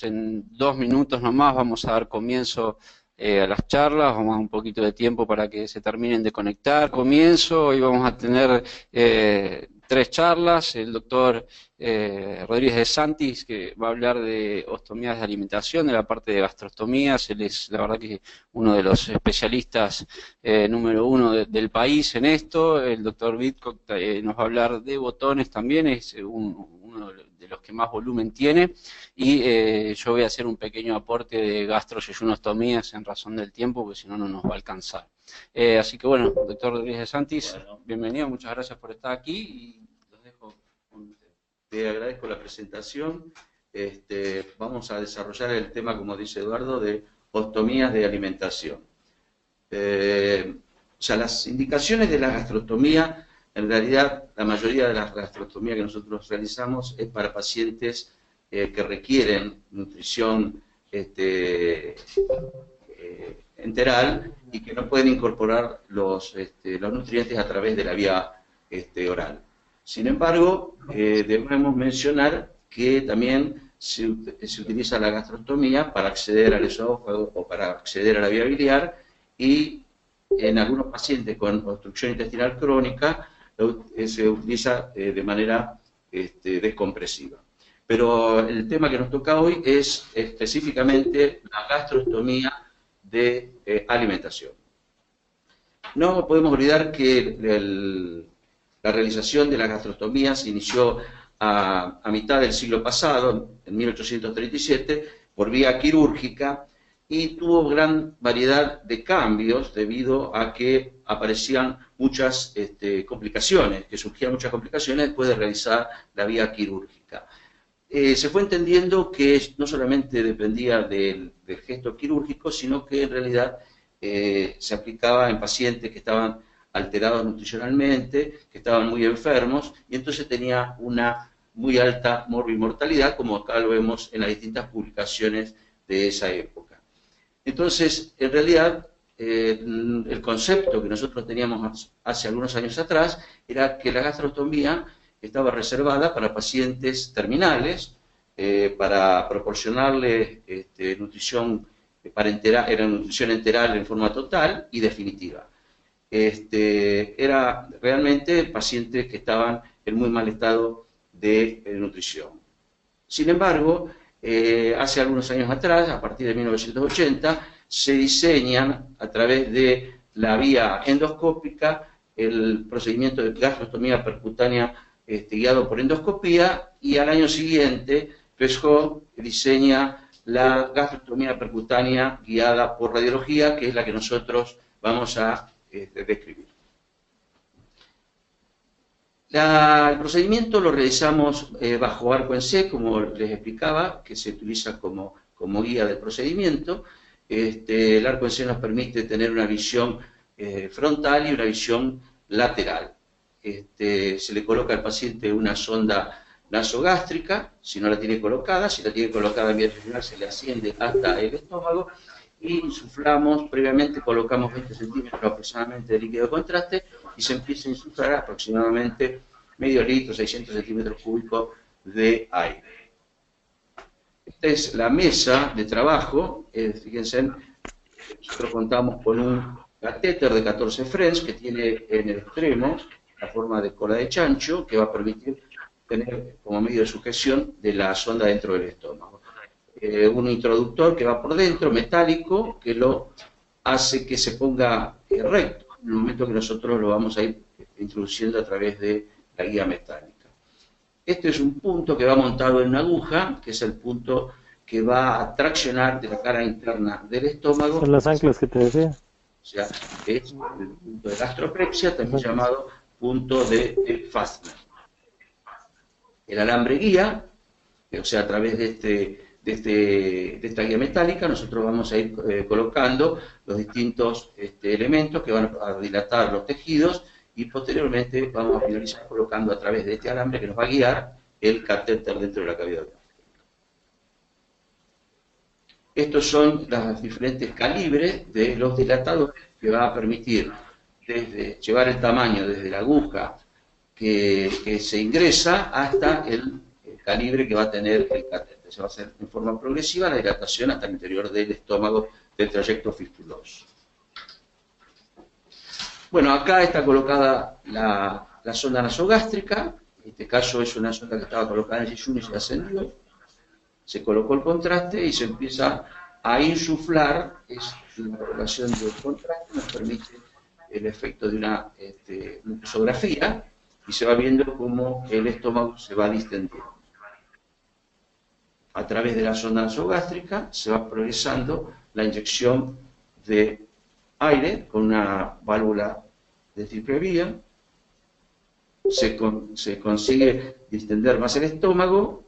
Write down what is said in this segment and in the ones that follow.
En 2 minutos nomás vamos a dar comienzo a las charlas, vamos a dar un poquito de tiempo para que se terminen de conectar. Comienzo, hoy vamos a tener 3 charlas, el doctor Rodríguez de Santis, que va a hablar de ostomías de alimentación, de la parte de gastrostomías. Él es, la verdad, que uno de los especialistas número uno del país en esto. El doctor Bitcock nos va a hablar de botones también, es uno de los que más volumen tiene. Y yo voy a hacer un pequeño aporte de gastroyeyunostomías en razón del tiempo, porque si no, no nos va a alcanzar. Así que bueno, doctor Rodríguez de Santis, bueno, bienvenido, muchas gracias por estar aquí y los dejo con usted. Te agradezco la presentación. Vamos a desarrollar el tema, como dice Eduardo, de ostomías de alimentación. O sea, las indicaciones de la gastrostomía, en realidad, la mayoría de las gastrostomías que nosotros realizamos es para pacientes que requieren nutrición enteral y que no pueden incorporar los nutrientes a través de la vía oral. Sin embargo, debemos mencionar que también se utiliza la gastrostomía para acceder al esófago o para acceder a la vía biliar, y en algunos pacientes con obstrucción intestinal crónica se utiliza de manera descompresiva. Pero el tema que nos toca hoy es específicamente la gastrostomía de alimentación. No podemos olvidar que la realización de la gastrostomía se inició a mitad del siglo pasado, en 1837, por vía quirúrgica, y tuvo gran variedad de cambios debido a que aparecían muchas complicaciones, que surgían muchas complicaciones después de realizar la vía quirúrgica. Se fue entendiendo que no solamente dependía del gesto quirúrgico, sino que en realidad se aplicaba en pacientes que estaban alterados nutricionalmente, que estaban muy enfermos, y entonces tenía una muy alta morbimortalidad, como acá lo vemos en las distintas publicaciones de esa época. Entonces, en realidad, el concepto que nosotros teníamos hace algunos años atrás era que la gastrostomía estaba reservada para pacientes terminales, para proporcionarle nutrición era nutrición enteral en forma total y definitiva. Era realmente pacientes que estaban en muy mal estado de nutrición. Sin embargo, hace algunos años atrás, a partir de 1980, se diseñan a través de la vía endoscópica el procedimiento de gastrostomía percutánea guiado por endoscopía, y al año siguiente Pesco diseña la gastrostomía percutánea guiada por radiología, que es la que nosotros vamos a describir. El procedimiento lo realizamos bajo arco en C, como les explicaba, que se utiliza como guía del procedimiento. El arco en C nos permite tener una visión frontal y una visión lateral. Se le coloca al paciente una sonda nasogástrica, si no la tiene colocada. Si la tiene colocada en vía regional, se le asciende hasta el estómago, y insuflamos, previamente colocamos 20 centímetros aproximadamente de líquido de contraste, y se empieza a insuflar aproximadamente medio litro, 600 centímetros cúbicos de aire. Esta es la mesa de trabajo. Fíjense, nosotros contamos con un catéter de 14 French que tiene en el extremo la forma de cola de chancho, que va a permitir tener como medio de sujeción de la sonda dentro del estómago. Un introductor que va por dentro, metálico, que lo hace que se ponga recto en el momento que nosotros lo vamos a ir introduciendo a través de la guía metálica. Este es un punto que va montado en una aguja, que es el punto que va a traccionar de la cara interna del estómago. Son las anclas que te decía. O sea, es el punto de gastroprepsia, también llamado punto de Fastner. El alambre guía, o sea, a través de esta guía metálica, nosotros vamos a ir colocando los distintos elementos que van a dilatar los tejidos, y posteriormente vamos a finalizar colocando a través de este alambre que nos va a guiar el catéter dentro de la cavidad gástrica. Estos son los diferentes calibres de los dilatadores que va a permitir llevar el tamaño desde la aguja que se ingresa hasta el calibre que va a tener el catéter. se va a hacer en forma progresiva la dilatación hasta el interior del estómago del trayecto fistuloso. Bueno, acá está colocada la sonda nasogástrica. En este caso es una sonda que estaba colocada en el yeyuno y se ascendió. Se colocó el contraste y se empieza a insuflar. Es la relación del contraste, nos permite el efecto de una mucosografía y se va viendo cómo el estómago se va distendiendo. A través de la sonda nasogástrica se va progresando la inyección de aire con una válvula de triple vía. Se consigue distender más el estómago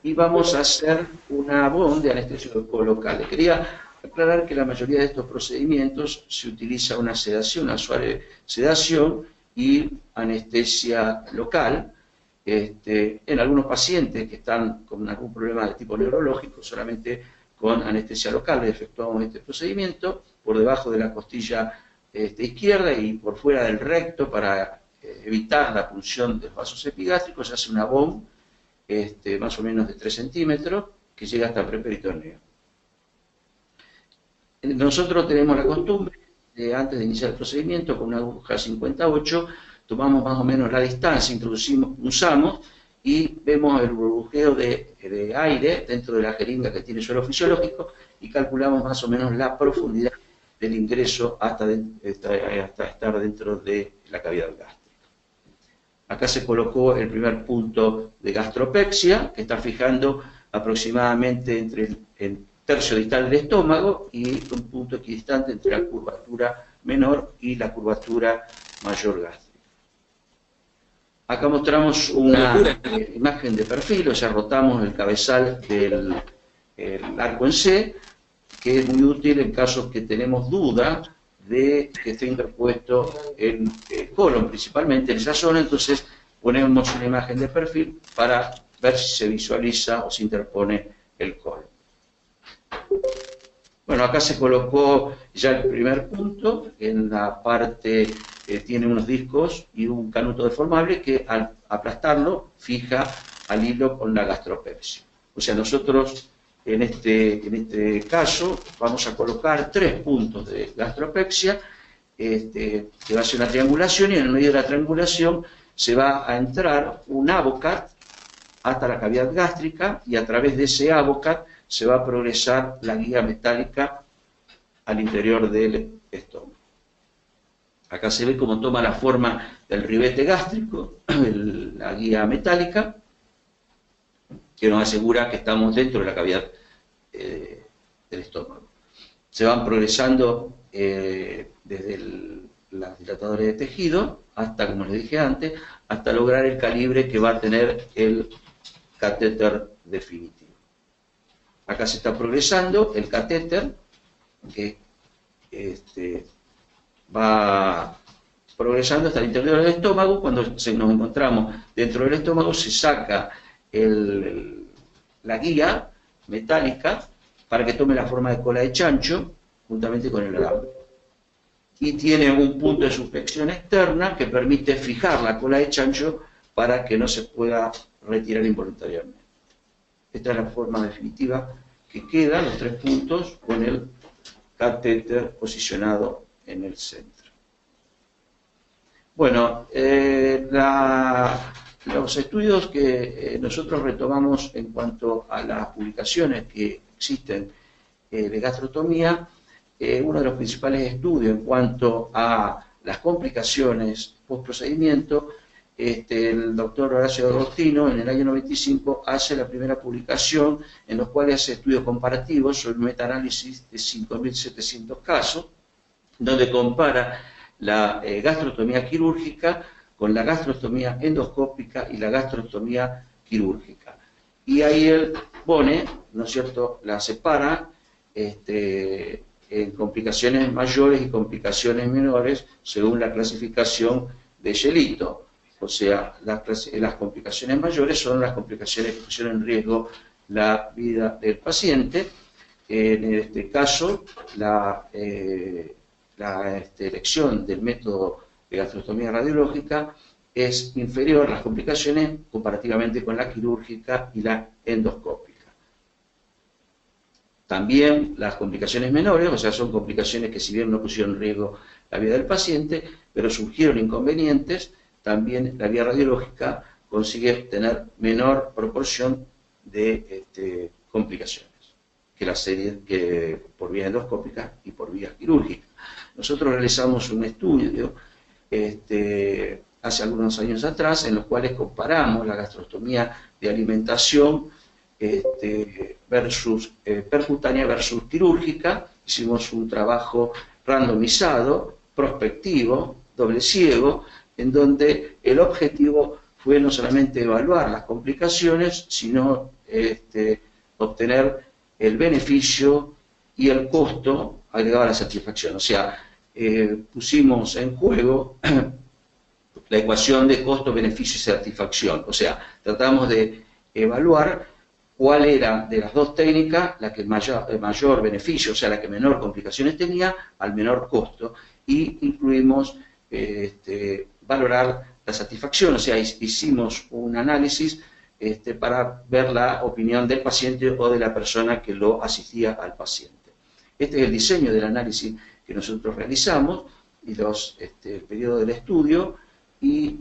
y vamos a hacer una BON de anestesia local. Quería aclarar que la mayoría de estos procedimientos se utiliza una sedación, una suave sedación y anestesia local. En algunos pacientes que están con algún problema de tipo neurológico, solamente con anestesia local efectuamos este procedimiento por debajo de la costilla izquierda y por fuera del recto para evitar la punción de los vasos epigástricos. Se hace una BOM más o menos de 3 centímetros que llega hasta el preperitoneo. Nosotros tenemos la costumbre de, antes de iniciar el procedimiento, con una aguja 58, tomamos más o menos la distancia, usamos y vemos el burbujeo de aire dentro de la jeringa que tiene suelo fisiológico y calculamos más o menos la profundidad del ingreso hasta estar dentro de la cavidad gástrica. Acá se colocó el primer punto de gastropexia, que está fijando aproximadamente entre el tercio distal del estómago y un punto equidistante entre la curvatura menor y la curvatura mayor gástrica. Acá mostramos una imagen de perfil, o sea, rotamos el cabezal del arco en C, que es muy útil en casos que tenemos duda de que esté interpuesto el colon, principalmente en esa zona. Entonces ponemos una imagen de perfil para ver si se visualiza o se interpone el colon. Bueno, acá se colocó ya el primer punto. En la parte tiene unos discos y un canuto deformable que al aplastarlo fija al hilo con la gastropexia. O sea, nosotros en este caso vamos a colocar 3 puntos de gastropexia, que va a ser una triangulación, y en el medio de la triangulación se va a entrar un avocat hasta la cavidad gástrica, y a través de ese avocat se va a progresar la guía metálica al interior del estómago. Acá se ve cómo toma la forma del ribete gástrico, la guía metálica, que nos asegura que estamos dentro de la cavidad del estómago. Se van progresando desde los dilatadores de tejido hasta, como les dije antes, hasta lograr el calibre que va a tener el catéter definitivo. Acá se está progresando el catéter, que va progresando hasta el interior del estómago. Cuando nos encontramos dentro del estómago, se saca la guía metálica para que tome la forma de cola de chancho juntamente con el alambre. Y tiene un punto de suspensión externa que permite fijar la cola de chancho para que no se pueda retirar involuntariamente. Esta es la forma definitiva que queda, los 3 puntos con el catéter posicionado en el centro. Bueno, los estudios que nosotros retomamos en cuanto a las publicaciones que existen de gastrotomía, uno de los principales estudios en cuanto a las complicaciones post-procedimiento, el doctor Horacio Agostino en el año 95 hace la primera publicación en los cuales hace estudios comparativos sobre un metaanálisis de 5.700 casos, donde compara la gastrostomía quirúrgica con la gastrostomía endoscópica y la gastrostomía quirúrgica. Y ahí él pone, ¿no es cierto?, la separa en complicaciones mayores y complicaciones menores según la clasificación de Yelito. O sea, las complicaciones mayores son las complicaciones que pusieron en riesgo la vida del paciente. En este caso, la elección del método de gastrostomía radiológica es inferior a las complicaciones comparativamente con la quirúrgica y la endoscópica. También las complicaciones menores, o sea, son complicaciones que si bien no pusieron en riesgo la vida del paciente, pero surgieron inconvenientes, también la vía radiológica consigue tener menor proporción de complicaciones que la serie que por vía endoscópica y por vía quirúrgica. Nosotros realizamos un estudio hace algunos años atrás en los cuales comparamos la gastrostomía de alimentación versus percutánea versus quirúrgica. Hicimos un trabajo randomizado, prospectivo, doble ciego, en donde el objetivo fue no solamente evaluar las complicaciones, sino obtener el beneficio y el costo agregado a la satisfacción. O sea, pusimos en juego la ecuación de costo, beneficio y satisfacción. O sea, tratamos de evaluar cuál era de las dos técnicas la que el mayor beneficio, o sea, la que menor complicaciones tenía al menor costo, y incluimos valorar la satisfacción, o sea, hicimos un análisis para ver la opinión del paciente o de la persona que lo asistía al paciente. Este es el diseño del análisis que nosotros realizamos, y el periodo del estudio, y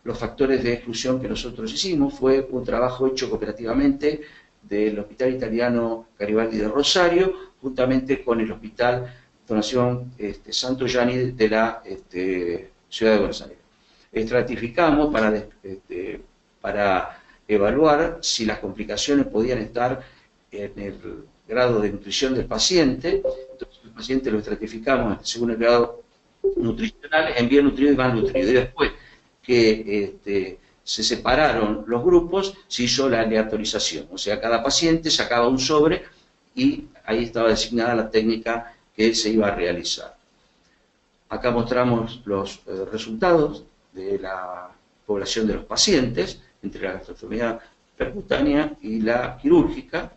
los factores de exclusión que nosotros hicimos. Fue un trabajo hecho cooperativamente del Hospital Italiano Garibaldi de Rosario, juntamente con el Hospital Donación Santo Gianni de la Ciudad de Buenos Aires. Estratificamos para evaluar si las complicaciones podían estar en el grado de nutrición del paciente. Entonces, el paciente lo estratificamos según el grado nutricional, en bien nutrido y mal nutrido. Y después que se separaron los grupos, se hizo la aleatorización. O sea, cada paciente sacaba un sobre y ahí estaba designada la técnica que se iba a realizar. Acá mostramos los resultados de la población de los pacientes entre la gastrostomía percutánea y la quirúrgica,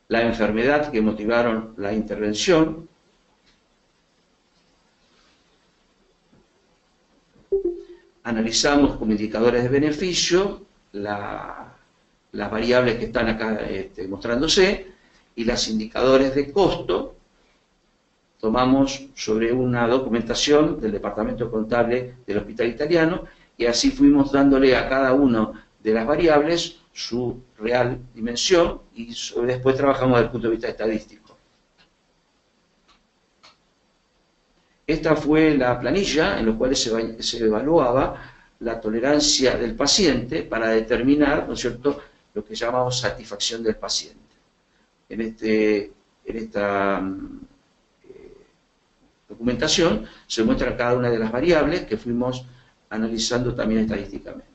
la enfermedad que motivaron la intervención, analizamos como indicadores de beneficio las variables que están acá mostrándose, y los indicadores de costo tomamos sobre una documentación del departamento contable del Hospital Italiano, y así fuimos dándole a cada una de las variables su real dimensión, y después trabajamos desde el punto de vista estadístico. Esta fue la planilla en la cual se evaluaba la tolerancia del paciente para determinar, ¿no es cierto?, lo que llamamos satisfacción del paciente. En esta documentación se muestra cada una de las variables que fuimos analizando también estadísticamente.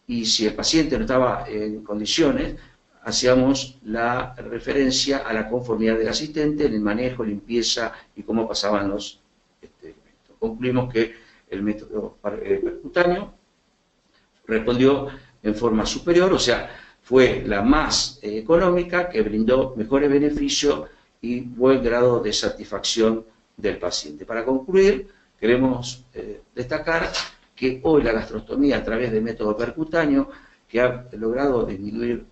Y si el paciente no estaba en condiciones, hacíamos la referencia a la conformidad del asistente en el manejo, limpieza y cómo pasaban los elementos. Concluimos que el método percutáneo respondió en forma superior, o sea, fue la más económica, que brindó mejores beneficios y buen grado de satisfacción del paciente. Para concluir, queremos destacar que hoy la gastrostomía a través del método percutáneo, que ha logrado disminuir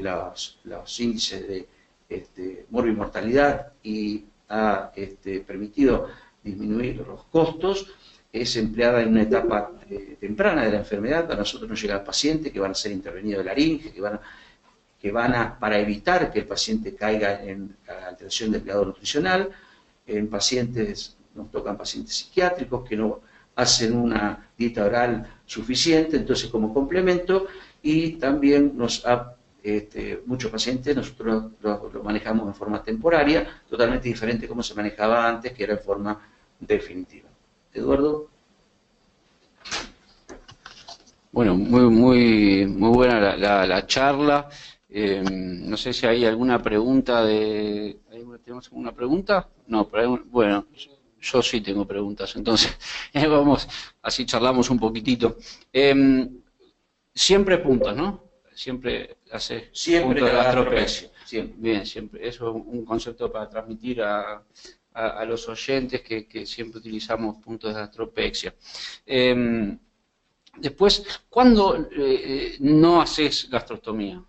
los índices de morbimortalidad y ha permitido disminuir los costos, es empleada en una etapa temprana de la enfermedad. A nosotros nos llega el paciente que van a ser intervenidos de laringe, para evitar que el paciente caiga en alteración del grado nutricional. En pacientes, nos tocan pacientes psiquiátricos que no hacen una dieta oral suficiente, entonces como complemento, y también muchos pacientes nosotros lo manejamos en forma temporaria, totalmente diferente como se manejaba antes, que era en forma definitiva. Eduardo. Bueno, muy buena la charla. No sé si hay alguna pregunta ¿tenemos alguna pregunta? No, pero bueno, yo sí tengo preguntas, entonces vamos, así charlamos un poquitito. Siempre puntos, ¿no? Siempre hace puntos de gastropexia. Bien, siempre. Eso es un concepto para transmitir a los oyentes que siempre utilizamos puntos de gastropexia. Después, ¿cuándo no haces gastrostomía?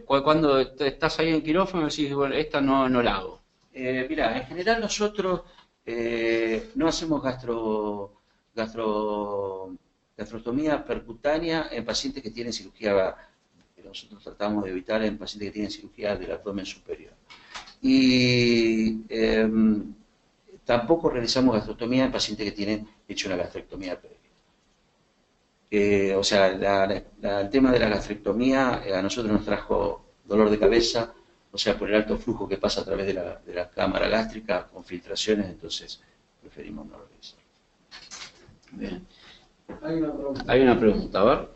Cuando estás ahí en quirófano y decís, bueno, esta no la hago. Mira, en general nosotros no hacemos gastrostomía percutánea en pacientes que tienen cirugía, que nosotros tratamos de evitar en pacientes que tienen cirugía del abdomen superior. Y tampoco realizamos gastrostomía en pacientes que tienen hecho una gastrectomía previa. O sea, el tema de la gastrectomía a nosotros nos trajo dolor de cabeza, o sea, por el alto flujo que pasa a través de la cámara gástrica con filtraciones, entonces preferimos no realizarlo. Bien. Hay una pregunta, a ver.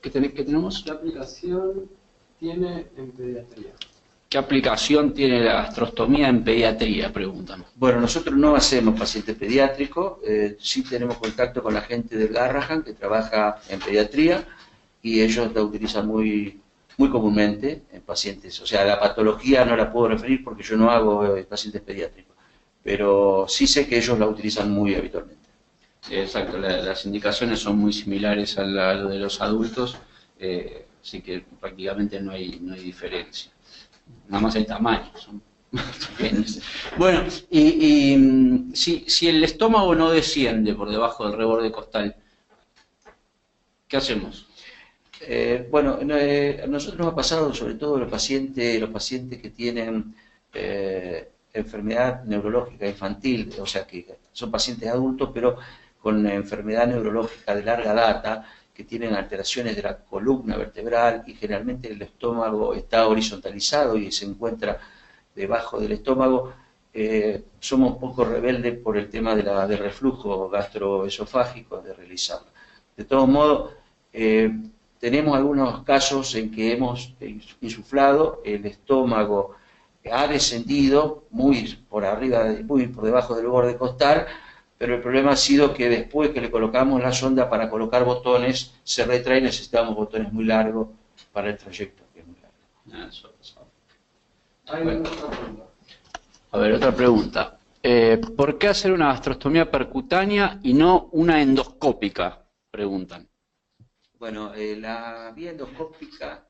¿Qué tenemos? ¿Qué aplicación tiene en pediatría? ¿Qué aplicación tiene la gastrostomía en pediatría? Preguntan. Bueno, nosotros no hacemos pacientes pediátricos, sí tenemos contacto con la gente del Garrahan que trabaja en pediatría y ellos la utilizan muy comúnmente en pacientes. O sea, la patología no la puedo referir porque yo no hago pacientes pediátricos, pero sí sé que ellos la utilizan muy habitualmente. Exacto, las indicaciones son muy similares a lo de los adultos, así que prácticamente no hay diferencia. Nada más el tamaño, son pequeños. Bueno, si el estómago no desciende por debajo del reborde costal, ¿qué hacemos? Bueno, a nosotros nos ha pasado, sobre todo los pacientes que tienen enfermedad neurológica infantil, o sea que son pacientes adultos, pero con enfermedad neurológica de larga data, que tienen alteraciones de la columna vertebral y generalmente el estómago está horizontalizado y se encuentra debajo del estómago, somos un poco rebeldes por el tema del reflujo gastroesofágico, de realizarlo. De todos modos, tenemos algunos casos en que hemos insuflado, el estómago ha descendido muy por arriba, muy por debajo del borde costal, pero el problema ha sido que después que le colocamos la sonda para colocar botones, se retrae y necesitamos botones muy largos para el trayecto, que es muy largo. Bueno. A ver, otra pregunta. ¿Por qué hacer una gastrostomía percutánea y no una endoscópica? Preguntan. Bueno, la vía endoscópica,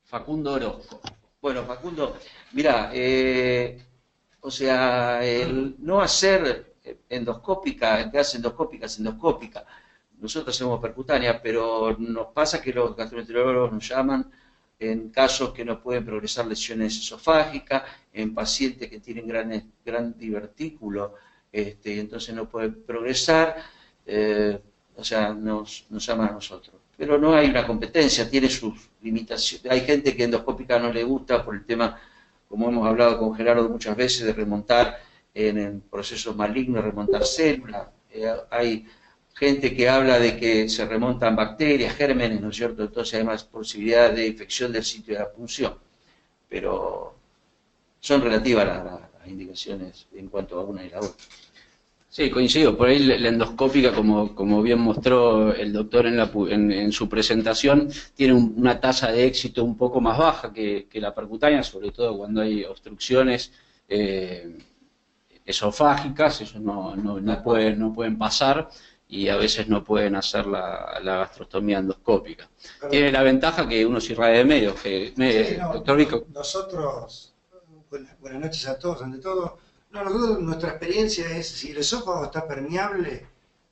Facundo Orozco. Bueno, Facundo, mira, o sea, el no hacer endoscópica, el que hace endoscópica es endoscópica. Nosotros hacemos percutánea, pero nos pasa que los gastroenterólogos nos llaman en casos que no pueden progresar lesiones esofágicas, en pacientes que tienen gran divertículo, entonces no pueden progresar, o sea, nos llaman a nosotros. Pero no hay una competencia, tiene sus limitaciones. Hay gente que endoscópica no le gusta por el tema, como hemos hablado con Gerardo muchas veces, de remontar en procesos malignos, remontar células. Hay gente que habla de que se remontan bacterias, gérmenes, ¿no es cierto? Entonces hay más posibilidad de infección del sitio de la punción. Pero son relativas las indicaciones en cuanto a una y la otra. Sí, coincido. Por ahí la endoscópica, como bien mostró el doctor en su presentación, tiene una tasa de éxito un poco más baja que la percutánea, sobre todo cuando hay obstrucciones esofágicas, eso no pueden pasar y a veces no pueden hacer la gastrostomía endoscópica. Tiene la ventaja que uno se irradia de medio. Doctor Rico. Nosotros, buenas noches a todos, ante todo. No, nosotros, nuestra experiencia es, si el esófago está permeable,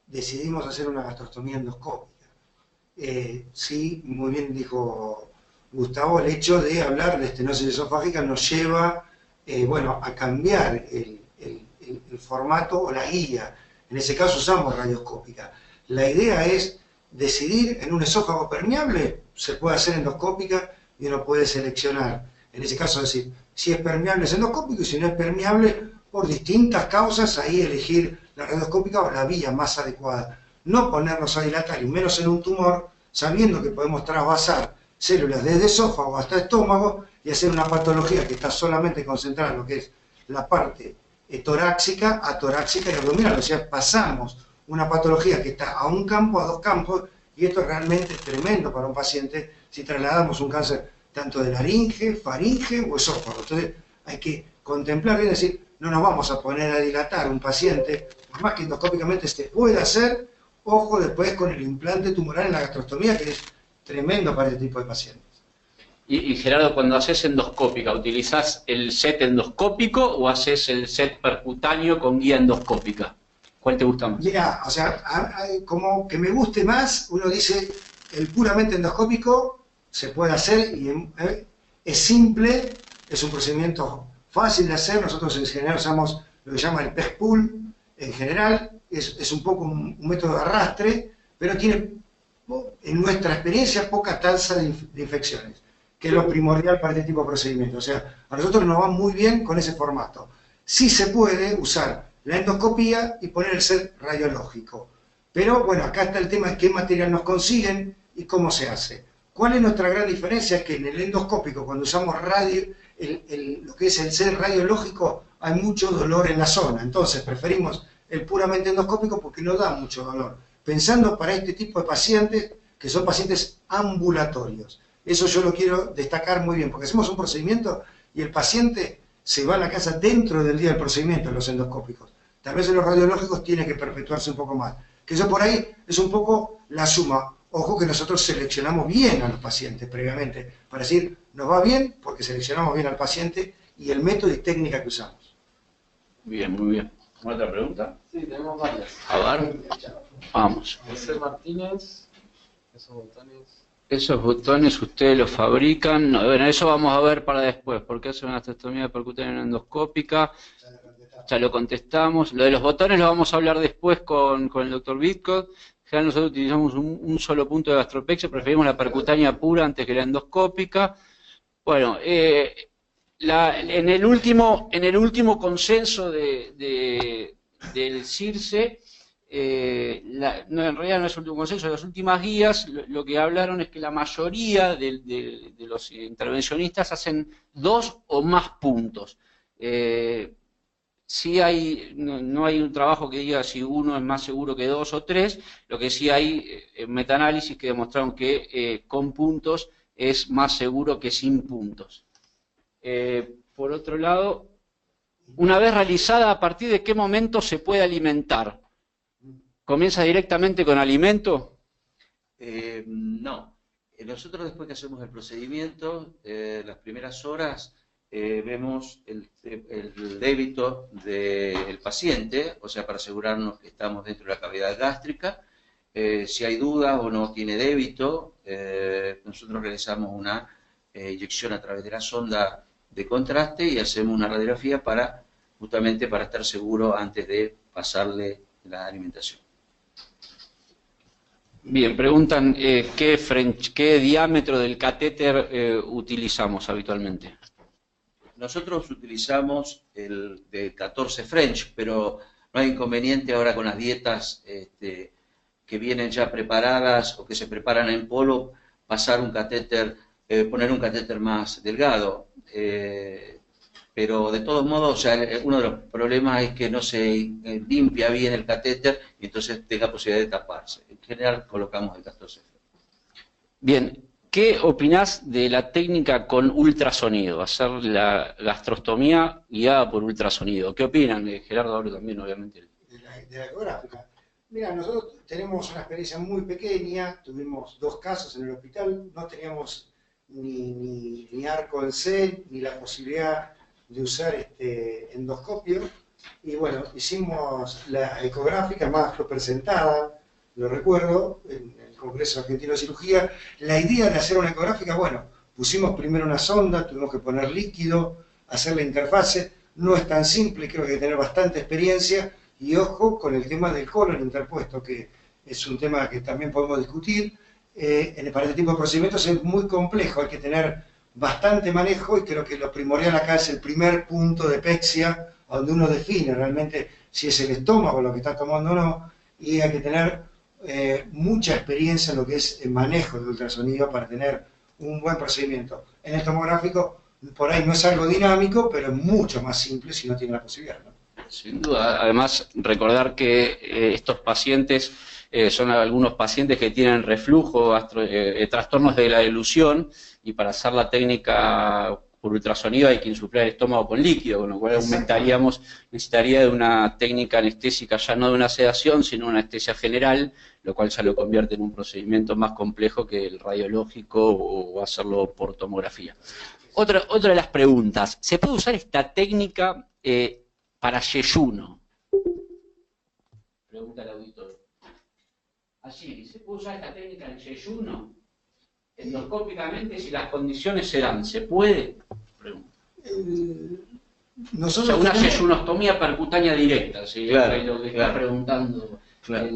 decidimos hacer una gastrostomía endoscópica. Sí, muy bien dijo Gustavo, el hecho de hablar de estenosis esofágica nos lleva, bueno, a cambiar el formato o la guía. En ese caso usamos radioscópica. La idea es decidir en un esófago permeable, se puede hacer endoscópica y uno puede seleccionar. En ese caso decir, si es permeable es endoscópico y si no es permeable, por distintas causas, ahí elegir la radioscópica o la vía más adecuada. No ponernos a dilatar, y menos en un tumor, sabiendo que podemos trasvasar células desde esófago hasta estómago y hacer una patología que está solamente concentrada en lo que es la parte torácica, atorácica y abdominal. O sea, pasamos una patología que está a un campo, a dos campos, y esto es realmente tremendo para un paciente si trasladamos un cáncer tanto de laringe, faringe o esófago. Entonces hay que contemplar bien, decir, no nos vamos a poner a dilatar un paciente, por más que endoscópicamente se pueda hacer, Ojo después con el implante tumoral en la gastrostomía, que es tremendo para este tipo de pacientes. Y Gerardo, cuando haces endoscópica, ¿utilizás el set endoscópico o haces el set percutáneo con guía endoscópica? ¿Cuál te gusta más? Mira, o sea, como que me guste más, uno dice, el puramente endoscópico se puede hacer y es simple, es un procedimiento fácil de hacer. Nosotros en general usamos lo que se llama el PEG pull, en general, es un poco un método de arrastre, pero tiene, en nuestra experiencia, poca tasa de infecciones, que es lo primordial para este tipo de procedimientos. O sea, a nosotros nos va muy bien con ese formato. Sí se puede usar la endoscopía y poner el set radiológico. Pero bueno, acá está el tema de qué material nos consiguen y cómo se hace. ¿Cuál es nuestra gran diferencia? Es que en el endoscópico, cuando usamos radio, lo que es el set radiológico, hay mucho dolor en la zona. Entonces preferimos el puramente endoscópico porque no da mucho dolor. Pensando para este tipo de pacientes, que son pacientes ambulatorios. Eso yo lo quiero destacar muy bien, porque hacemos un procedimiento y el paciente se va a la casa dentro del día del procedimiento en los endoscópicos. Tal vez en los radiológicos tiene que perpetuarse un poco más. Que eso por ahí es un poco la suma. Ojo que nosotros seleccionamos bien a los pacientes previamente, para decir, nos va bien porque seleccionamos bien al paciente y el método y técnica que usamos. Bien, muy bien. ¿Otra pregunta? Sí, tenemos varias. A ver, vamos. José Martínez, esos botones. Esos botones ustedes los fabrican. No, bueno, eso vamos a ver para después, porque es una gastrostomía percutánea endoscópica. Ya lo contestamos. Lo de los botones lo vamos a hablar después con el doctor Bitcott. En general nosotros utilizamos un solo punto de gastropexia, preferimos la percutánea pura antes que la endoscópica. Bueno, en el último consenso del CIRSE, no, en realidad no es el último consenso, las últimas guías, lo que hablaron es que la mayoría de los intervencionistas hacen 2 o más puntos. Sí hay, no hay un trabajo que diga si uno es más seguro que 2 o 3, lo que sí hay metaanálisis que demostraron que con puntos es más seguro que sin puntos. Por otro lado, una vez realizada, ¿a partir de qué momento se puede alimentar? ¿Comienza directamente con alimento? No. Nosotros después que hacemos el procedimiento, las primeras horas, vemos el débito del paciente, o sea, para asegurarnos que estamos dentro de la cavidad gástrica. Si hay dudas o no tiene débito, nosotros realizamos una inyección a través de la sonda de contraste y hacemos una radiografía justamente para estar seguro antes de pasarle la alimentación. Bien, preguntan ¿qué diámetro del catéter utilizamos habitualmente? Nosotros utilizamos el de 14 French, pero no hay inconveniente ahora con las dietas que vienen ya preparadas o que se preparan en polvo, pasar un catéter, poner un catéter más delgado. Pero de todos modos, o sea, uno de los problemas es que no se limpia bien el catéter y entonces tenga posibilidad de taparse. En general colocamos el 14 French. Bien. ¿Qué opinás de la técnica con ultrasonido? Hacer la gastrostomía guiada por ultrasonido. ¿Qué opinan? Gerardo hablo también, obviamente. De la ecográfica. Mira, nosotros tenemos una experiencia muy pequeña, tuvimos 2 casos en el hospital, no teníamos ni arco en C, ni la posibilidad de usar endoscopio, y bueno, hicimos la ecográfica más representada, lo recuerdo, en el Congreso Argentino de Cirugía. La idea de hacer una ecográfica, bueno, pusimos primero una sonda, tuvimos que poner líquido, hacer la interfase, no es tan simple, creo que hay que tener bastante experiencia, y ojo con el tema del colon interpuesto, que es un tema que también podemos discutir. Para este tipo de procedimientos es muy complejo, hay que tener bastante manejo, y creo que lo primordial acá es el primer punto de pexia, donde uno define realmente si es el estómago lo que está tomando o no, y hay que tener mucha experiencia en lo que es el manejo del ultrasonido para tener un buen procedimiento. En el tomográfico, por ahí no es algo dinámico, pero es mucho más simple si no tiene la posibilidad, ¿no? Sin duda. Además, recordar que estos pacientes son algunos pacientes que tienen reflujo, trastornos de la elusión, y para hacer la técnica por ultrasonido hay que insuflar el estómago con líquido, con lo cual necesitaría de una técnica anestésica ya no de una sedación, sino una anestesia general, lo cual ya lo convierte en un procedimiento más complejo que el radiológico o hacerlo por tomografía. Otra de las preguntas, ¿se puede usar esta técnica para yeyuno? Pregunta el auditor. Así, ¿se puede usar esta técnica en yeyuno? Endoscópicamente, si las condiciones se dan, ¿se puede? Pregunta. Nosotros O sea, una tenemos... yeyunostomía percutánea directa, ¿sí? Claro, Lo que está claro. preguntando. Claro.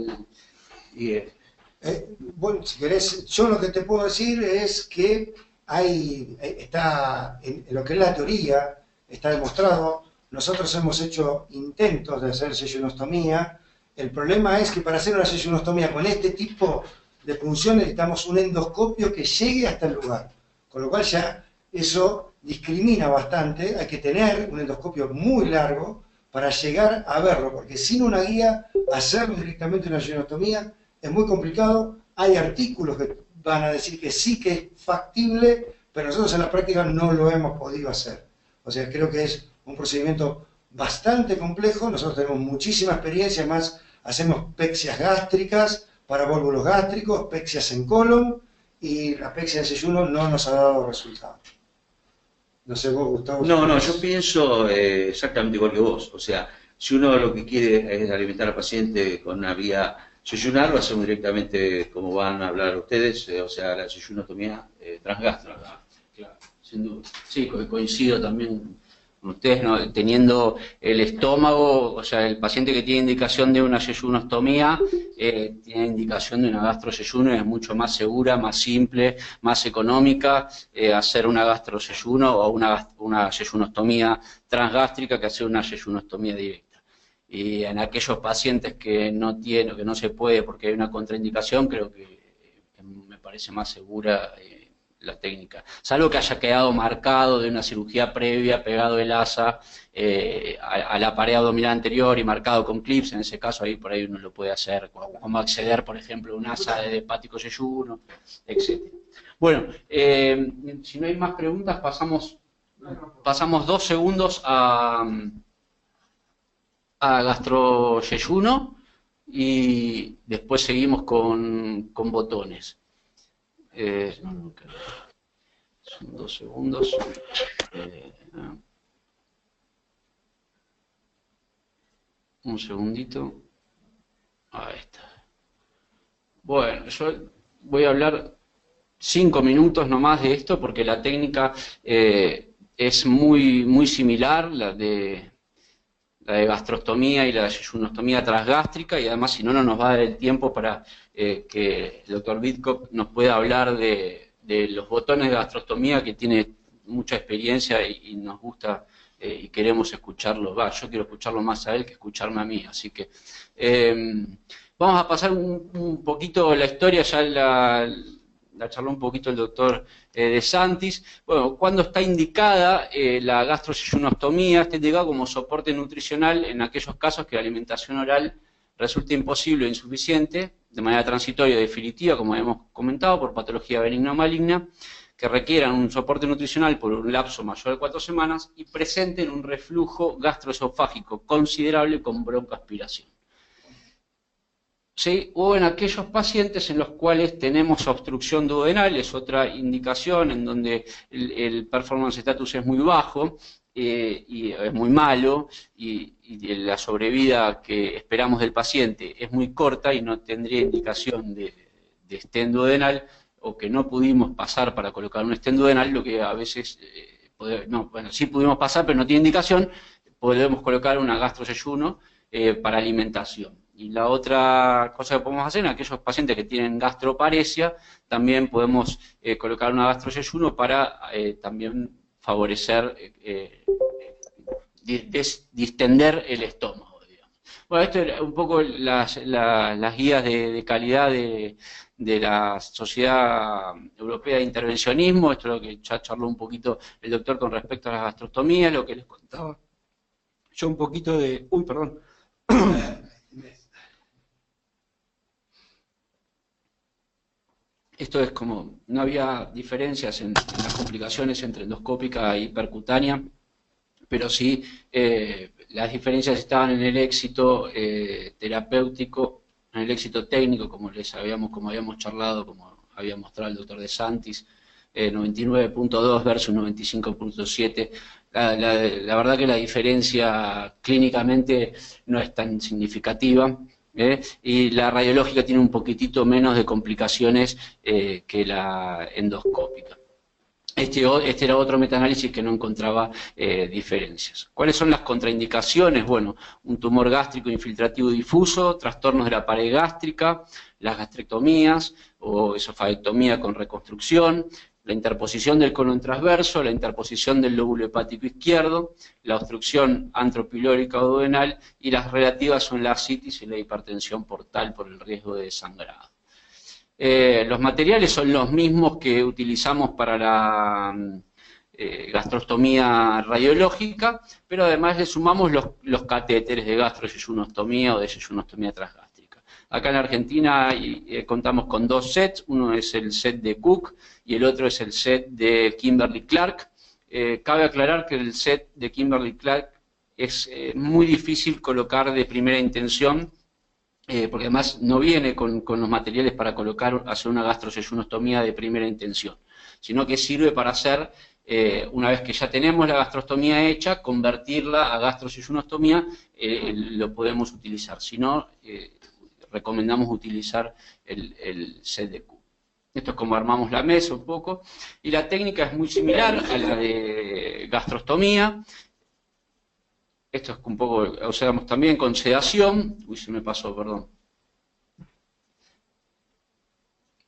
Bueno, si querés, yo lo que te puedo decir es que está en lo que es la teoría, está demostrado. Nosotros hemos hecho intentos de hacer yeyunostomía. El problema es que para hacer una yeyunostomía con este tipo de punción necesitamos un endoscopio que llegue hasta el lugar, con lo cual ya eso discrimina bastante. Hay que tener un endoscopio muy largo para llegar a verlo, porque sin una guía hacerlo directamente una yeyunostomía es muy complicado. Hay artículos que van a decir que sí que es factible, pero nosotros en la práctica no lo hemos podido hacer. O sea, creo que es un procedimiento bastante complejo. Nosotros tenemos muchísima experiencia, más hacemos peccias gástricas para vólvulos gástricos, peccias en colon, y la peccia en yeyuno no nos ha dado resultado. No sé vos, Gustavo. No, yo pienso exactamente igual que vos. O sea, si uno lo que quiere es alimentar al paciente con una vía yeyunar, lo hacemos directamente como van a hablar ustedes, o sea, la yeyunotomía transgástrica. Claro, sin duda. Sí, coincido también con ustedes, ¿no? Teniendo el estómago, o sea, el paciente que tiene indicación de una yeyunostomía, tiene indicación de una gastroyeyuno, es mucho más segura, más simple, más económica hacer una gastroyeyuno o una yeyunostomía transgástrica que hacer una yeyunostomía directa. Y en aquellos pacientes que no se puede porque hay una contraindicación, creo que me parece más segura la técnica. Salvo que haya quedado marcado de una cirugía previa, pegado el asa a la pared abdominal anterior y marcado con clips, en ese caso ahí por ahí uno lo puede hacer, como acceder, por ejemplo, a un asa de hepático yeyuno, etc. Bueno, si no hay más preguntas, pasamos 2 segundos a gastroyeyuno y después seguimos con botones. Son 2 segundos. Un segundito. Ahí está. Bueno, yo voy a hablar 5 minutos nomás de esto porque la técnica es muy similar, la de gastrostomía y la yeyunostomía transgástrica, y además si no nos va a dar el tiempo para que el doctor Vidkov nos pueda hablar de los botones de gastrostomía, que tiene mucha experiencia y nos gusta y queremos escucharlo. Yo quiero escucharlo más a él que escucharme a mí, así que vamos a pasar un poquito la historia, ya la charló un poquito el doctor De Santis. Bueno, cuando está indicada la gastroyeyunostomía, está indicada como soporte nutricional en aquellos casos que la alimentación oral resulta imposible o insuficiente, de manera transitoria o definitiva, como hemos comentado, por patología benigna o maligna, que requieran un soporte nutricional por un lapso mayor de 4 semanas y presenten un reflujo gastroesofágico considerable con broncoaspiración. ¿Sí? O en aquellos pacientes en los cuales tenemos obstrucción duodenal, es otra indicación en donde el performance status es muy bajo y es muy malo y la sobrevida que esperamos del paciente es muy corta y no tendría indicación de stent duodenal, o que no pudimos pasar para colocar un stent duodenal, lo que a veces, sí pudimos pasar pero no tiene indicación, podemos colocar una gastroyeyuno para alimentación. Y la otra cosa que podemos hacer en aquellos pacientes que tienen gastroparesia, también podemos colocar una gastroyeyuno para también favorecer, distender el estómago, digamos. Bueno, esto es un poco las guías de calidad de la Sociedad Europea de Intervencionismo. Esto es lo que ya charló un poquito el doctor con respecto a las gastrostomías, lo que les contaba yo un poquito de... Uy, perdón. Esto es como, no había diferencias en las complicaciones entre endoscópica y percutánea, pero sí las diferencias estaban en el éxito terapéutico, en el éxito técnico, como habíamos charlado, como había mostrado el doctor De Santis, 99.2 versus 95.7. La verdad que la diferencia clínicamente no es tan significativa. Y la radiológica tiene un poquitito menos de complicaciones que la endoscópica. Este era otro metaanálisis que no encontraba diferencias. ¿Cuáles son las contraindicaciones? Bueno, un tumor gástrico infiltrativo difuso, trastornos de la pared gástrica, las gastrectomías o esofagectomía con reconstrucción, la interposición del colon transverso, la interposición del lóbulo hepático izquierdo, la obstrucción antropilórica o duodenal y las relativas son la ascitis y la hipertensión portal por el riesgo de sangrado. Los materiales son los mismos que utilizamos para la gastrostomía radiológica, pero además le sumamos los catéteres de gastroseyunostomía o de seyunostomía transgástrica. Acá en Argentina contamos con dos sets, uno es el set de Cook y el otro es el set de Kimberly-Clark. Cabe aclarar que el set de Kimberly-Clark es muy difícil colocar de primera intención, porque además no viene con los materiales para hacer una gastroseyunostomía de primera intención, sino que sirve para hacer, una vez que ya tenemos la gastrostomía hecha, convertirla a gastroseyunostomía, lo podemos utilizar. Si no, recomendamos utilizar el set de Q. Esto es como armamos la mesa un poco, y la técnica es muy similar a la de gastrostomía. Esto es un poco, usamos también con sedación. Uy, se me pasó, perdón.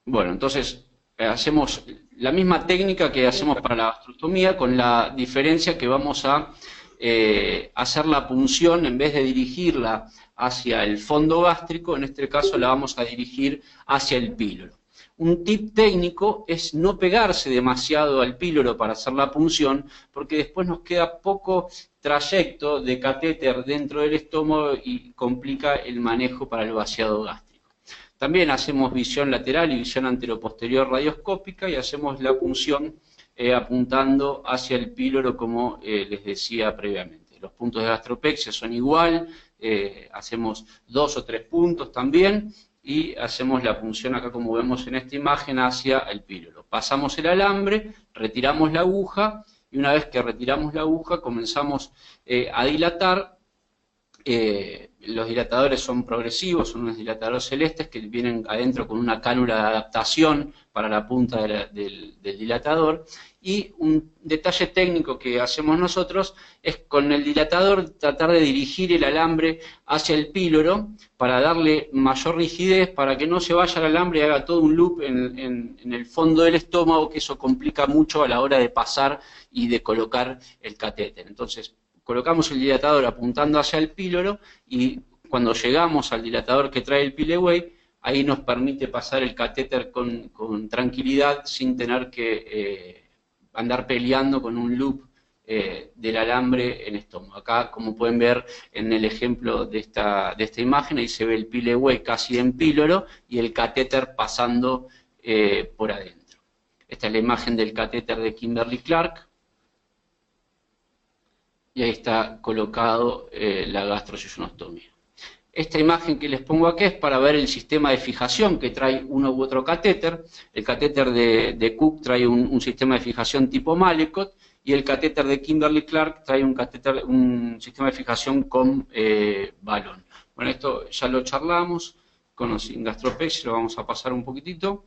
Bueno, entonces hacemos la misma técnica que hacemos para la gastrostomía, con la diferencia que vamos a hacer la punción, en vez de dirigirla hacia el fondo gástrico, en este caso la vamos a dirigir hacia el píloro. Un tip técnico es no pegarse demasiado al píloro para hacer la punción, porque después nos queda poco trayecto de catéter dentro del estómago y complica el manejo para el vaciado gástrico. También hacemos visión lateral y visión anteroposterior radioscópica y hacemos la punción apuntando hacia el píloro, como les decía previamente. Los puntos de gastropexia son igual, hacemos 2 o 3 puntos también, y hacemos la punción acá, como vemos en esta imagen, hacia el píloro. Pasamos el alambre, retiramos la aguja, y una vez que retiramos la aguja comenzamos a dilatar. Los dilatadores son progresivos, son unos dilatadores celestes que vienen adentro con una cánula de adaptación para la punta del dilatador. Y un detalle técnico que hacemos nosotros es con el dilatador tratar de dirigir el alambre hacia el píloro para darle mayor rigidez, para que no se vaya el alambre y haga todo un loop en el fondo del estómago, que eso complica mucho a la hora de pasar y de colocar el catéter. Entonces, colocamos el dilatador apuntando hacia el píloro y cuando llegamos al dilatador que trae el Pilleway, ahí nos permite pasar el catéter con tranquilidad, sin tener que andar peleando con un loop del alambre en estómago. Acá, como pueden ver en el ejemplo de esta imagen, ahí se ve el Pilleway casi en píloro y el catéter pasando por adentro. Esta es la imagen del catéter de Kimberly-Clark. Y ahí está colocado la gastroseyunostomía. Esta imagen que les pongo aquí es para ver el sistema de fijación que trae uno u otro catéter. El catéter de Cook trae un sistema de fijación tipo Mallecott, y el catéter de Kimberly-Clark trae un sistema de fijación con balón. Bueno, esto ya lo charlamos con los gastropexia, lo vamos a pasar un poquitito.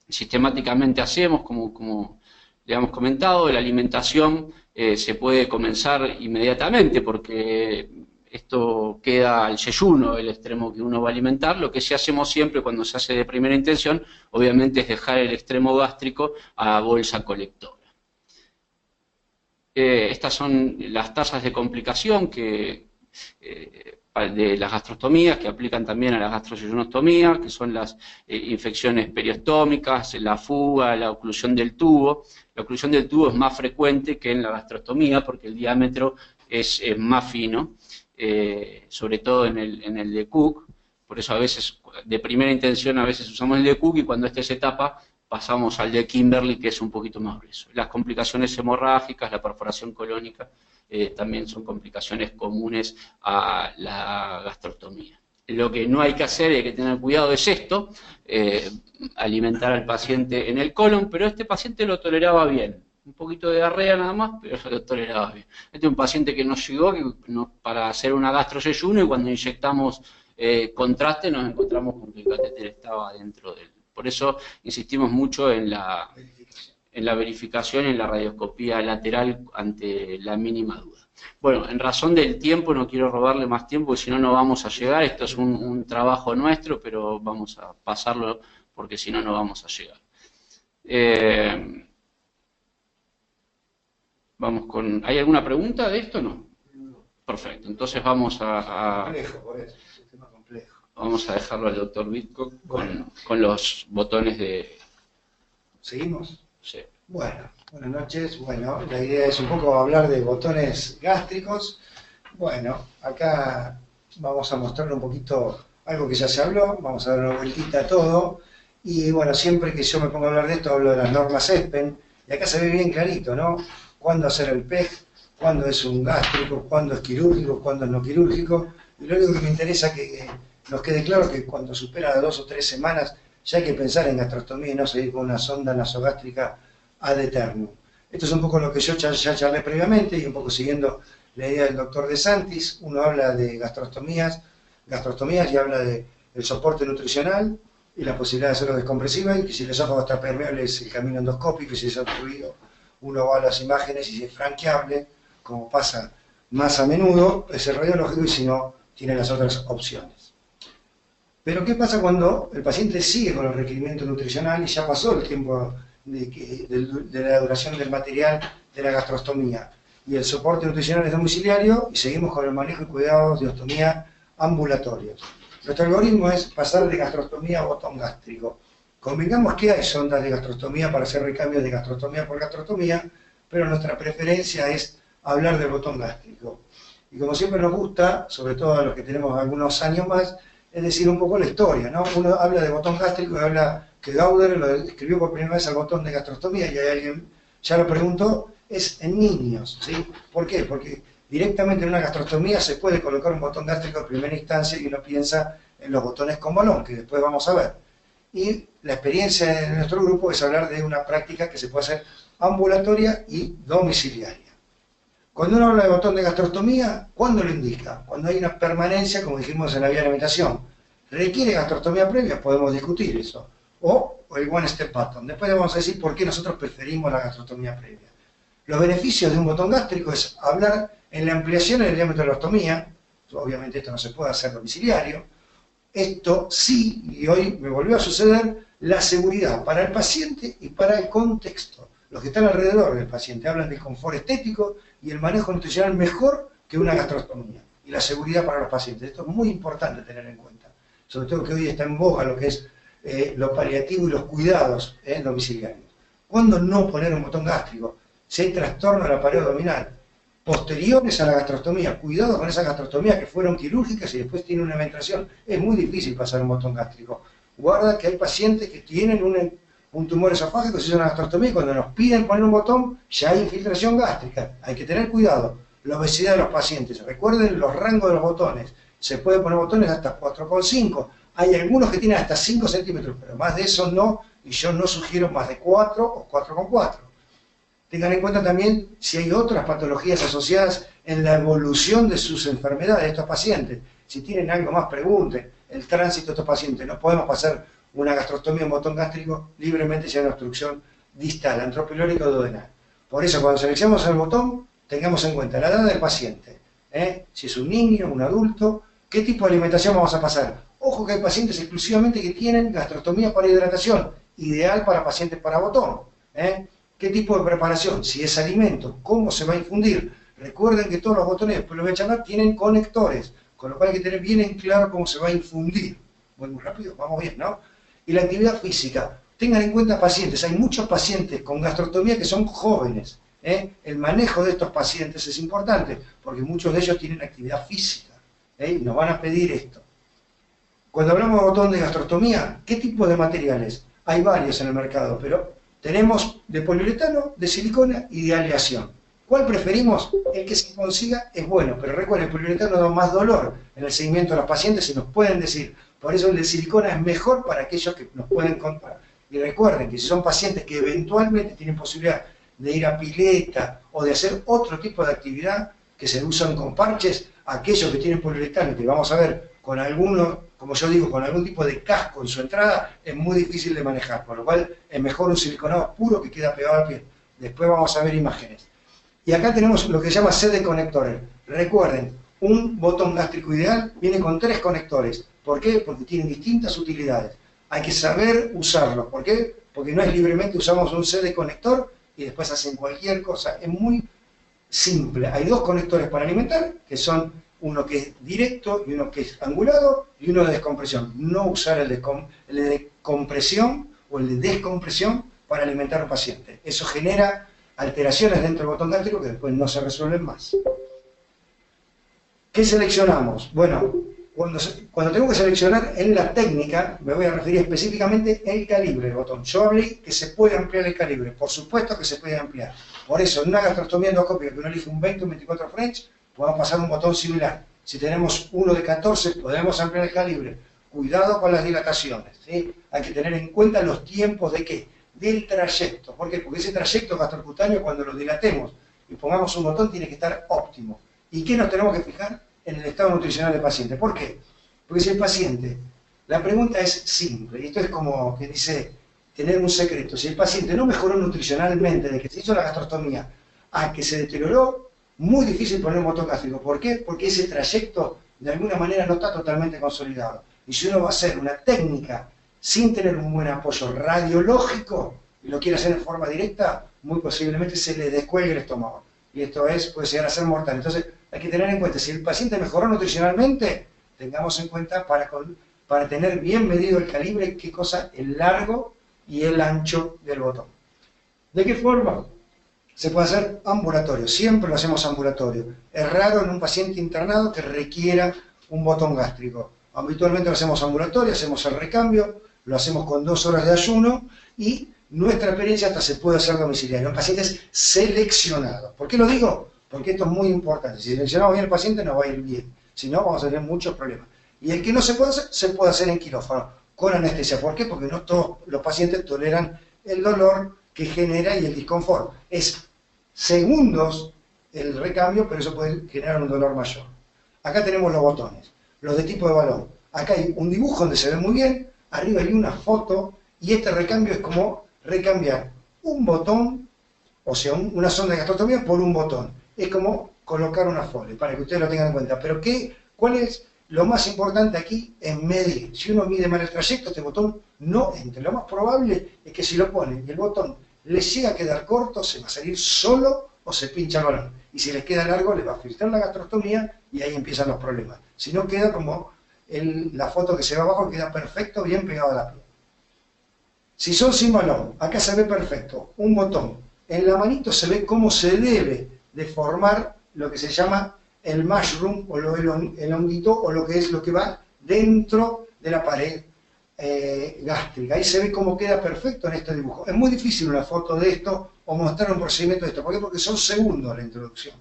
Sistemáticamente hacemos, como le hemos comentado, la alimentación se puede comenzar inmediatamente, porque esto queda al yeyuno, el extremo que uno va a alimentar. Lo que sí hacemos siempre cuando se hace de primera intención, obviamente, es dejar el extremo gástrico a bolsa colectora. Estas son las tasas de complicación de las gastrostomías, que aplican también a la gastroseyunostomía, que son las infecciones periostómicas, la fuga, la oclusión del tubo. La oclusión del tubo es más frecuente que en la gastrostomía porque el diámetro es más fino, sobre todo en el de Cook. Por eso a veces, de primera intención, a veces usamos el de Cook y cuando este se tapa, pasamos al de Kimberly, que es un poquito más grueso. Las complicaciones hemorrágicas, la perforación colónica, también son complicaciones comunes a la gastrostomía. Lo que no hay que hacer y hay que tener cuidado es esto, alimentar al paciente en el colon, pero este paciente lo toleraba bien. Un poquito de diarrea nada más, pero lo toleraba bien. Este es un paciente que nos llegó para hacer una gastroseyuno y cuando inyectamos contraste nos encontramos con que el catéter estaba dentro del... Por eso insistimos mucho en la verificación y en la radioscopía lateral ante la mínima duda. Bueno, en razón del tiempo, no quiero robarle más tiempo, porque si no, no vamos a llegar. Esto es un trabajo nuestro, pero vamos a pasarlo porque si no, no vamos a llegar. Vamos con... ¿Hay alguna pregunta de esto o no? Perfecto, entonces vamos a... Complejo, por eso, es un tema complejo. Vamos a dejarlo al doctor Bitcock con los botones de... ¿Seguimos? Sí. Bueno, buenas noches. Bueno, la idea es un poco hablar de botones gástricos. Bueno, acá vamos a mostrar un poquito algo que ya se habló, vamos a dar una vueltita a todo. Y bueno, siempre que yo me pongo a hablar de esto, hablo de las normas ESPEN, y acá se ve bien clarito, ¿no? Cuándo hacer el PEG, cuándo es un gástrico, cuándo es quirúrgico, cuándo es no quirúrgico. Y lo único que me interesa que nos quede claro que cuando supera 2 o 3 semanas ya hay que pensar en gastrostomía y no seguir con una sonda nasogástrica ad eternum. Esto es un poco lo que yo ya charlé previamente y un poco siguiendo la idea del doctor De Santis. Uno habla de gastrostomías y habla del soporte nutricional y la posibilidad de hacerlo descompresiva, y que si el esófago está permeable es el camino endoscópico, y si es obstruido uno va a las imágenes, y si es franqueable, como pasa más a menudo, es el radiológico, y si no, tiene las otras opciones. Pero ¿qué pasa cuando el paciente sigue con el requerimiento nutricional y ya pasó el tiempo de la duración del material de la gastrostomía y el soporte nutricional es domiciliario y seguimos con el manejo y cuidados de ostomía ambulatorios? Nuestro algoritmo es pasar de gastrostomía a botón gástrico. Convengamos que hay sondas de gastrostomía para hacer recambios de gastrostomía por gastrostomía, pero nuestra preferencia es hablar del botón gástrico. Y como siempre nos gusta, sobre todo a los que tenemos algunos años más, es decir, un poco la historia, ¿no? Uno habla de botón gástrico y habla que Gauder lo escribió por primera vez al botón de gastrostomía, y hay alguien ya lo preguntó, es en niños, ¿sí? ¿Por qué? Porque directamente en una gastrostomía se puede colocar un botón gástrico en primera instancia y uno piensa en los botones con balón, que después vamos a ver. Y la experiencia de nuestro grupo es hablar de una práctica que se puede hacer ambulatoria y domiciliaria. Cuando uno habla de botón de gastrostomía, ¿cuándo lo indica? Cuando hay una permanencia, como dijimos en la vía de alimentación. ¿Requiere gastrostomía previa? Podemos discutir eso. O el one step button. Después vamos a decir por qué nosotros preferimos la gastrostomía previa. Los beneficios de un botón gástrico es hablar en la ampliación en el diámetro de la ostomía. Obviamente esto no se puede hacer domiciliario. Esto sí, y hoy me volvió a suceder, la seguridad para el paciente y para el contexto. Los que están alrededor del paciente hablan del confort estético y el manejo nutricional mejor que una gastrostomía. Y la seguridad para los pacientes. Esto es muy importante tener en cuenta. Sobre todo que hoy está en boga lo que es lo paliativo y los cuidados domiciliarios. ¿Cuándo no poner un botón gástrico? Si hay trastorno de la pared abdominal posteriores a la gastrostomía, cuidado con esas gastrostomías que fueron quirúrgicas y después tienen una ventración. Es muy difícil pasar un botón gástrico. Guarda que hay pacientes que tienen un tumor esofágico, se hizo una gastrostomía y cuando nos piden poner un botón ya hay infiltración gástrica. Hay que tener cuidado. La obesidad de los pacientes. Recuerden los rangos de los botones. Se puede poner botones hasta 4,5. Hay algunos que tienen hasta 5 centímetros, pero más de eso no, y yo no sugiero más de 4 o 4,4. Tengan en cuenta también si hay otras patologías asociadas en la evolución de sus enfermedades de estos pacientes. Si tienen algo más, pregunten. El tránsito de estos pacientes. No podemos pasar una gastrostomía en botón gástrico libremente si hay una obstrucción distal, antropilórica o duodenal. Por eso, cuando seleccionamos el botón, tengamos en cuenta la edad del paciente. Si es un niño, un adulto, qué tipo de alimentación vamos a pasar. Ojo que hay pacientes exclusivamente que tienen gastrostomía para hidratación, ideal para pacientes para botón. ¿Qué tipo de preparación? Si es alimento, ¿cómo se va a infundir? Recuerden que todos los botones, después lo voy a charlar, tienen conectores, con lo cual hay que tener bien en claro cómo se va a infundir. Voy muy rápido, vamos bien, ¿no? Y la actividad física. Tengan en cuenta pacientes, hay muchos pacientes con gastrostomía que son jóvenes. El manejo de estos pacientes es importante, porque muchos de ellos tienen actividad física. Y nos van a pedir esto. Cuando hablamos de botón de gastrostomía, ¿qué tipo de materiales? Hay varios en el mercado, pero tenemos de poliuretano, de silicona y de aleación. ¿Cuál preferimos? El que se consiga es bueno, pero recuerden, el poliuretano da más dolor en el seguimiento de los pacientes y nos pueden decir. Por eso el de silicona es mejor para aquellos que nos pueden comprar. Y recuerden que si son pacientes que eventualmente tienen posibilidad de ir a pileta o de hacer otro tipo de actividad que se usan con parches, aquellos que tienen poliuretano, que vamos a ver con alguno, como yo digo, con algún tipo de casco en su entrada, es muy difícil de manejar, por lo cual es mejor un siliconado puro que queda pegado al piel. Después vamos a ver imágenes. Y acá tenemos lo que se llama set de conectores. Recuerden, un botón gástrico ideal viene con 3 conectores. ¿Por qué? Porque tienen distintas utilidades. Hay que saber usarlos. ¿Por qué? Porque no es libremente usamos un set de conector y después hacen cualquier cosa. Es muy simple. Hay 2 conectores para alimentar, que son uno que es directo y uno que es angulado, y uno de descompresión. No usar el de compresión o el de descompresión para alimentar a un paciente. Eso genera alteraciones dentro del botón gástrico que después no se resuelven más. ¿Qué seleccionamos? Bueno, cuando tengo que seleccionar en la técnica, me voy a referir específicamente al calibre del botón. Yo hablé que se puede ampliar el calibre, por supuesto que se puede ampliar. Por eso, en una gastrostomía endoscópica que uno elige un 20 o un 24 French, podemos pasar un botón similar. Si tenemos uno de 14, podemos ampliar el calibre. Cuidado con las dilataciones, ¿sí? Hay que tener en cuenta los tiempos de ¿qué? Del trayecto. ¿Por qué? Porque ese trayecto gastrocutáneo, cuando lo dilatemos y pongamos un botón, tiene que estar óptimo. ¿Y qué nos tenemos que fijar? En el estado nutricional del paciente. ¿Por qué? Porque si el paciente, la pregunta es simple, y esto es como que dice, tener un secreto. Si el paciente no mejoró nutricionalmente de que se hizo la gastrostomía a que se deterioró, muy difícil poner un botón gástrico. ¿Por qué? Porque ese trayecto de alguna manera no está totalmente consolidado. Y si uno va a hacer una técnica sin tener un buen apoyo radiológico y lo quiere hacer en forma directa, muy posiblemente se le descuelgue el estómago. Y esto puede llegar a ser mortal. Entonces hay que tener en cuenta, si el paciente mejoró nutricionalmente, tengamos en cuenta para tener bien medido el calibre, qué cosa el largo y el ancho del botón. ¿De qué forma? Se puede hacer ambulatorio, siempre lo hacemos ambulatorio. Es raro en un paciente internado que requiera un botón gástrico. Habitualmente lo hacemos ambulatorio, hacemos el recambio, lo hacemos con 2 horas de ayuno y nuestra experiencia hasta se puede hacer domiciliario en pacientes seleccionados. ¿Por qué lo digo? Porque esto es muy importante. Si seleccionamos bien el paciente nos va a ir bien, si no vamos a tener muchos problemas. Y el que no se puede hacer en quirófano, con anestesia. ¿Por qué? Porque no todos los pacientes toleran el dolor que genera y el disconfort. Es segundos el recambio, pero eso puede generar un dolor mayor. Acá tenemos los botones, los de tipo de balón. Acá hay un dibujo donde se ve muy bien, arriba hay una foto, y este recambio es como recambiar un botón, o sea, una sonda de gastrostomía por un botón. Es como colocar una folia, para que ustedes lo tengan en cuenta. Pero ¿cuál es lo más importante aquí? Es medir. Si uno mide mal el trayecto, este botón no entra. Lo más probable es que si lo ponen y el botón les llega a quedar corto, se va a salir solo o se pincha el balón. Y si les queda largo, les va a filtrar la gastrostomía y ahí empiezan los problemas. Si no, queda como la foto que se ve abajo, queda perfecto, bien pegado a la piel. Si son sin balón, acá se ve perfecto, un botón. En la manito se ve cómo se debe de formar lo que se llama el mushroom, o el honguito, o lo que va dentro de la pared gástrica. Ahí se ve cómo queda perfecto en este dibujo. Es muy difícil una foto de esto o mostrar un procedimiento de esto. ¿Por qué? Porque son segundos la introducción.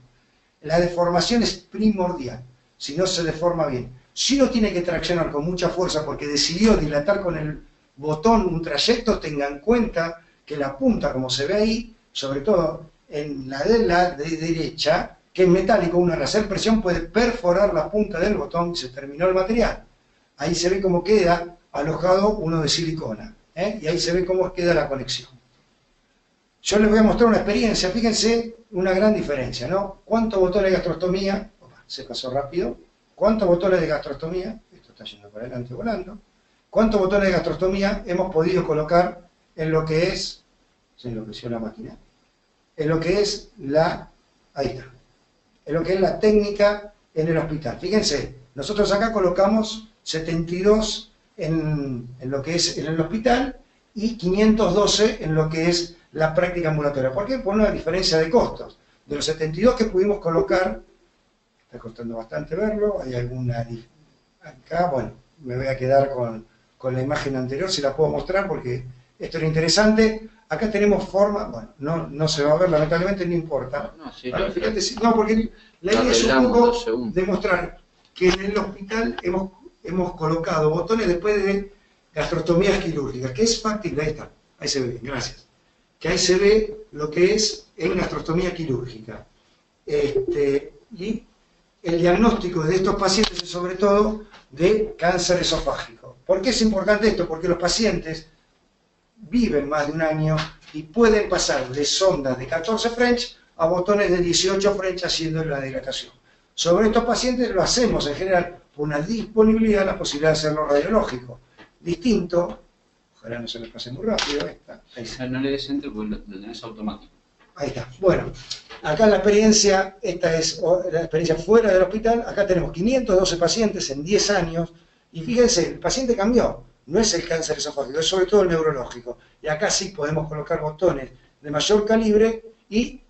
La deformación es primordial, si no se deforma bien. Si uno tiene que traccionar con mucha fuerza porque decidió dilatar con el botón un trayecto, tenga en cuenta que la punta, como se ve ahí, sobre todo en la de derecha, que es metálico, uno al hacer presión puede perforar la punta del botón y se terminó el material. Ahí se ve cómo queda alojado uno de silicona, y ahí se ve cómo queda la conexión. Yo les voy a mostrar una experiencia, fíjense una gran diferencia, ¿no? ¿Cuántos botones de gastrostomía? Opa, se pasó rápido. ¿Cuántos botones de gastrostomía? Esto está yendo para adelante volando. ¿Cuántos botones de gastrostomía hemos podido colocar en lo que es, se enloqueció la máquina, en lo que es ahí está, en lo que es la técnica en el hospital? Fíjense, nosotros acá colocamos 72 en lo que es en el hospital y 512 en lo que es la práctica ambulatoria. ¿Por qué? Por una diferencia de costos. De los 72 que pudimos colocar, está costando bastante verlo, hay alguna acá, bueno, me voy a quedar con la imagen anterior, si la puedo mostrar porque esto era interesante. Acá tenemos forma, bueno, no se va a ver lamentablemente, no importa. No, sí, Ahora, no, fíjate, no, porque la idea es un arreglamos poco 2 segundos. demostrar que en el hospital hemos colocado botones después de gastrostomías quirúrgicas, que es factible, ahí se ve bien, gracias. Que ahí se ve lo que es en gastrostomía quirúrgica. Y el diagnóstico de estos pacientes es sobre todo de cáncer esofágico. ¿Por qué es importante esto? Porque los pacientes viven más de un año y pueden pasar de sondas de 14 French a botones de 18 French haciendo la dilatación. Sobre estos pacientes lo hacemos en general por una disponibilidad, la posibilidad de hacerlo radiológico. Distinto, ojalá no se me pase muy rápido, ahí está. No le des enter porque lo tenés automático. Ahí está. Bueno, acá la experiencia, esta es la experiencia fuera del hospital, acá tenemos 512 pacientes en 10 años, y fíjense, el paciente cambió, no es el cáncer esofágico, es sobre todo el neurológico. Y acá sí podemos colocar botones de mayor calibre, y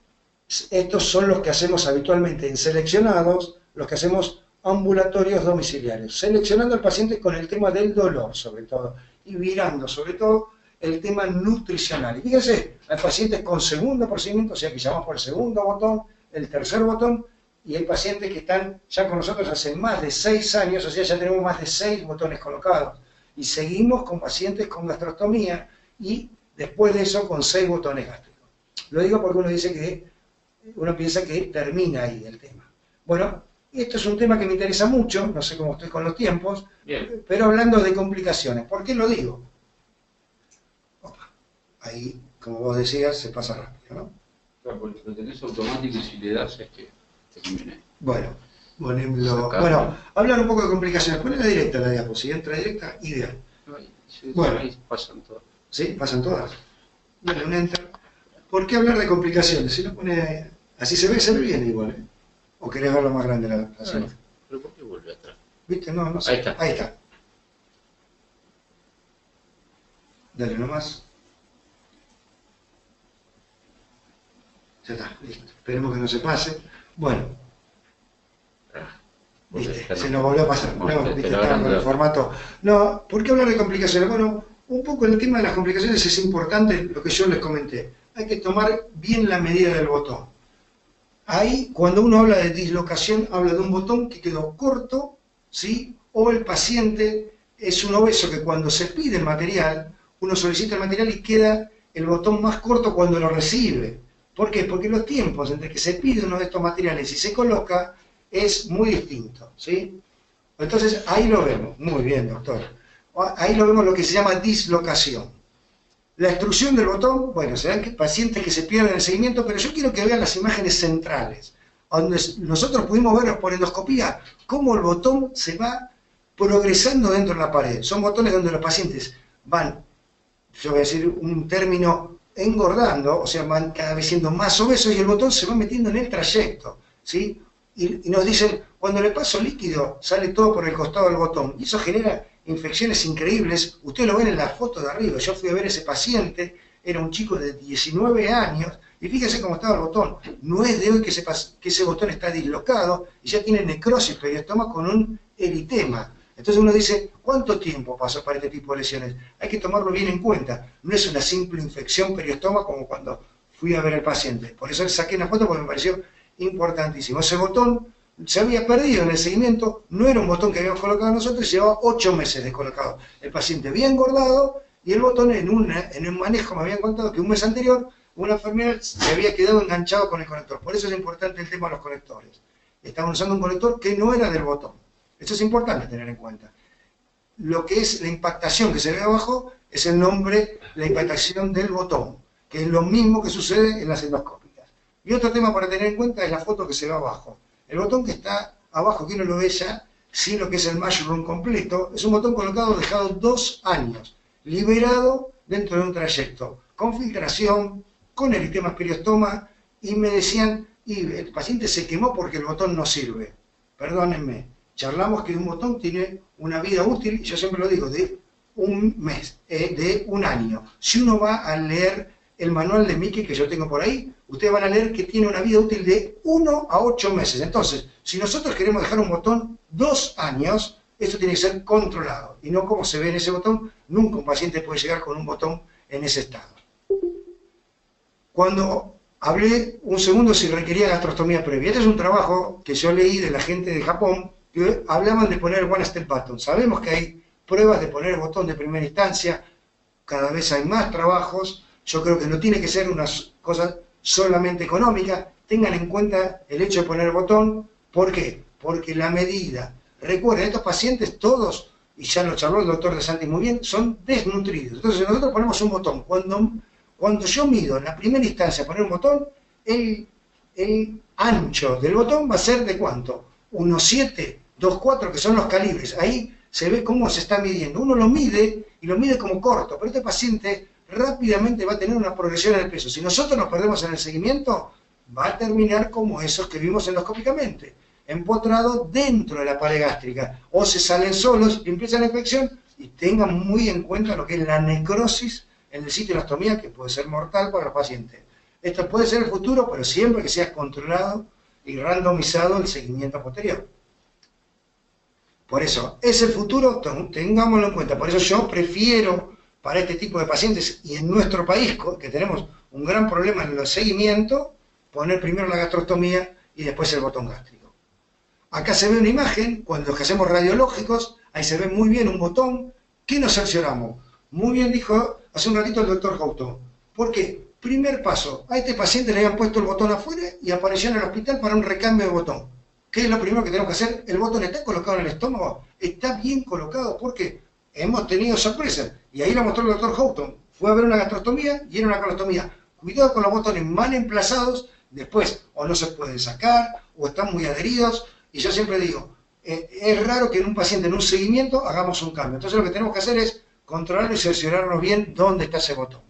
estos son los que hacemos habitualmente en seleccionados, los que hacemos ambulatorios domiciliarios, seleccionando al paciente con el tema del dolor, sobre todo, y mirando, sobre todo, el tema nutricional. Y fíjense, hay pacientes con segundo procedimiento, o sea que llamamos por el segundo botón, el tercer botón, y hay pacientes que están ya con nosotros hace más de 6 años, o sea, ya tenemos más de 6 botones colocados. Y seguimos con pacientes con gastrostomía, y después de eso con 6 botones gástricos. Lo digo porque uno piensa que termina ahí el tema. Bueno, esto es un tema que me interesa mucho, no sé cómo estoy con los tiempos, Bien. pero hablando de complicaciones. ¿Por qué lo digo? Ahí, como vos decías, se pasa rápido, ¿no? Claro, porque lo tenés automático y si le das es que te conviene. Bueno, Sacar. bueno, hablar un poco de complicaciones. Ponela directa la diapo, si entra directa, ideal. Bueno. Ahí pasan todas. ¿Sí? ¿Pasan todas? Dale un enter. ¿Por qué hablar de complicaciones? Si lo pone así se ve bien igual, ¿eh? ¿O querés verlo más grande la Bueno, pero ¿por qué vuelve atrás? ¿Viste? No sé. Ahí está. Ahí está. Dale nomás. Ya está, listo. Esperemos que no se pase. Bueno. ¿Viste? Se nos volvió a pasar. No, ¿viste? Estaba con el formato. No, ¿por qué hablar de complicaciones? Bueno, un poco el tema de las complicaciones es importante, lo que yo les comenté. Hay que tomar bien la medida del botón. Ahí, cuando uno habla de dislocación, habla de un botón que quedó corto, ¿sí? O el paciente es un obeso que cuando se pide el material, uno solicita el material y queda el botón más corto cuando lo recibe. ¿Por qué? Porque los tiempos entre que se pide uno de estos materiales y se coloca es muy distinto, ¿sí? Entonces, ahí lo vemos. Muy bien, doctor. Ahí lo vemos lo que se llama dislocación. La extrusión del botón, bueno, serán pacientes que se pierden el seguimiento, pero yo quiero que vean las imágenes centrales, donde nosotros pudimos ver por endoscopía cómo el botón se va progresando dentro de la pared. Son botones donde los pacientes van, yo voy a decir un término, engordando, o sea, van cada vez siendo más obesos y el botón se va metiendo en el trayecto, ¿sí? Y nos dicen, cuando le paso líquido, sale todo por el costado del botón, y eso genera infecciones increíbles. Ustedes lo ven en la foto de arriba. Yo fui a ver ese paciente, era un chico de 19 años, y fíjense cómo estaba el botón. No es de hoy que ese botón está dislocado y ya tiene necrosis periostoma con un eritema. Entonces uno dice, ¿cuánto tiempo pasó para este tipo de lesiones? Hay que tomarlo bien en cuenta. No es una simple infección periostoma como cuando fui a ver al paciente. Por eso le saqué una foto porque me pareció importantísimo. Ese botón se había perdido en el seguimiento, no era un botón que habíamos colocado nosotros, llevaba 8 meses descolocado. El paciente bien engordado y el botón en un manejo me habían contado que un mes anterior una enfermera se había quedado enganchado con el conector. Por eso es importante el tema de los conectores. Estaban usando un conector que no era del botón. Eso es importante tener en cuenta. Lo que es la impactación que se ve abajo es el nombre, la impactación del botón, que es lo mismo que sucede en las endoscópicas. Y otro tema para tener en cuenta es la foto que se ve abajo. El botón que está abajo, que uno lo ve ya, sin lo que es el mushroom completo, es un botón colocado, dejado 2 años, liberado dentro de un trayecto, con filtración, con eritemas periostoma, y me decían, y el paciente se quemó porque el botón no sirve. Perdónenme, charlamos que un botón tiene una vida útil, y yo siempre lo digo, de un mes, de un año. Si uno va a leer el manual de Mickey que yo tengo por ahí, ustedes van a leer que tiene una vida útil de 1 a 8 meses. Entonces, si nosotros queremos dejar un botón 2 años, Esto tiene que ser controlado y no como se ve en ese botón. Nunca un paciente puede llegar con un botón en ese estado. Cuando hablé un segundo si requería gastrostomía previa, este es un trabajo que yo leí de la gente de Japón, que hablaban de poner One Step Button. Sabemos que hay pruebas de poner el botón de primera instancia, cada vez hay más trabajos. Yo creo que no tiene que ser una cosa solamente económica. Tengan en cuenta el hecho de poner el botón. ¿Por qué? Porque la medida, recuerden, estos pacientes todos, y ya lo charló el doctor De Santis muy bien, son desnutridos. Entonces nosotros ponemos un botón. Cuando yo mido en la primera instancia poner un botón, el ancho del botón va a ser ¿de cuánto? 1,7, 2,4, que son los calibres. Ahí se ve cómo se está midiendo. Uno lo mide y lo mide como corto, pero este paciente rápidamente va a tener una progresión en el peso. Si nosotros nos perdemos en el seguimiento, va a terminar como esos que vimos endoscópicamente, empotrado dentro de la pared gástrica, o se salen solos y empieza la infección. Y tengan muy en cuenta lo que es la necrosis en el sitio de la ostomía, que puede ser mortal para los pacientes. Esto puede ser el futuro, pero siempre que sea controlado y randomizado el seguimiento posterior. Por eso, es el futuro, tengámoslo en cuenta. Por eso yo prefiero, para este tipo de pacientes, y en nuestro país, que tenemos un gran problema en el seguimiento, poner primero la gastrostomía y después el botón gástrico. Acá se ve una imagen, cuando los que hacemos radiológicos, ahí se ve muy bien un botón. ¿Qué nos cercioramos? Muy bien dijo hace un ratito el doctor Houghton. ¿Por qué? Primer paso, a este paciente le habían puesto el botón afuera y apareció en el hospital para un recambio de botón. ¿Qué es lo primero que tenemos que hacer? El botón está colocado en el estómago, está bien colocado, porque hemos tenido sorpresas. Y ahí lo mostró el doctor Houghton. Fue a ver una gastrostomía y era una colostomía. Cuidado con los botones mal emplazados, después o no se pueden sacar, o están muy adheridos. Y yo siempre digo, es raro que en un paciente, en un seguimiento, hagamos un cambio. Entonces lo que tenemos que hacer es controlarlo y cerciorarnos bien dónde está ese botón.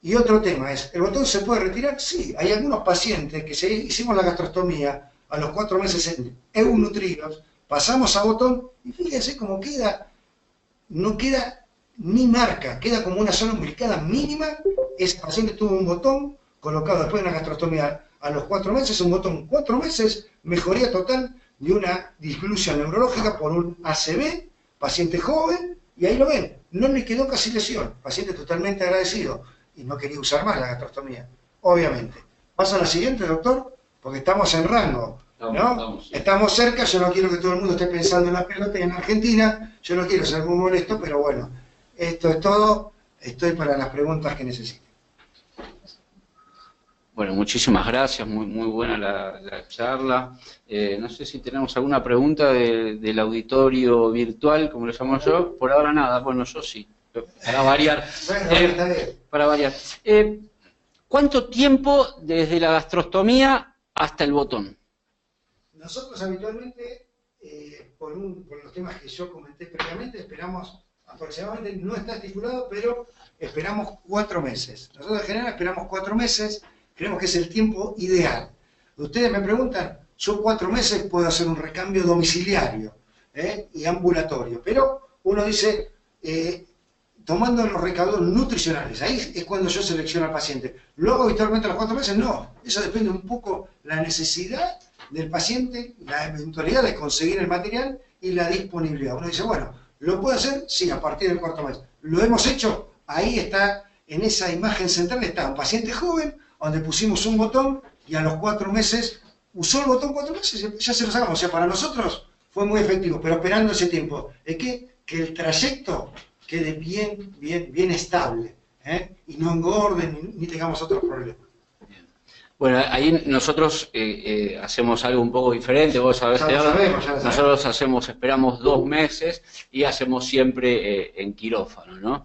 Y otro tema es, ¿el botón se puede retirar? Sí, hay algunos pacientes que hicimos la gastrostomía a los 4 meses eunutridos, pasamos a botón y fíjense cómo queda, no queda ni marca, queda como una zona umbilicada mínima. Ese paciente tuvo un botón colocado después de una gastrostomía a los 4 meses, un botón 4 meses, mejoría total de una disglusia neurológica por un ACV, paciente joven, y ahí lo ven, no le quedó casi lesión, paciente totalmente agradecido, y no quería usar más la gastrostomía, obviamente. ¿Pasa a la siguiente, doctor? Porque estamos en rango, ¿no? Estamos cerca, yo no quiero que todo el mundo esté pensando en la pelota y en Argentina, yo no quiero ser muy molesto, pero bueno, esto es todo, estoy para las preguntas que necesiten. Bueno, muchísimas gracias, muy buena la charla. No sé si tenemos alguna pregunta del auditorio virtual, como le llamo yo. Por ahora nada, bueno, yo sí, para variar. Para variar. ¿Cuánto tiempo desde la gastrostomía hasta el botón? Nosotros habitualmente, por los temas que yo comenté previamente, esperamos aproximadamente, no está estipulado, pero esperamos 4 meses. Nosotros en general esperamos 4 meses. Creemos que es el tiempo ideal. Ustedes me preguntan, yo 4 meses puedo hacer un recambio domiciliario y ambulatorio, pero uno dice, tomando los recaudos nutricionales, ahí es cuando yo selecciono al paciente. Luego, habitualmente a los 4 meses, no. Eso depende un poco de la necesidad del paciente, la eventualidad de conseguir el material y la disponibilidad. Uno dice, bueno, ¿lo puedo hacer? Sí, a partir del 4 mes. ¿Lo hemos hecho? Ahí está, en esa imagen central está un paciente joven, donde pusimos un botón y a los 4 meses, usó el botón 4 meses, ya se lo sacamos. O sea, para nosotros fue muy efectivo, pero esperando ese tiempo. Es que el trayecto quede bien estable, y no engorde ni tengamos otros problemas. Bueno, ahí nosotros hacemos algo un poco diferente, vos sabés, ya lo sabemos. Nosotros esperamos 2 meses y hacemos siempre en quirófano, ¿no?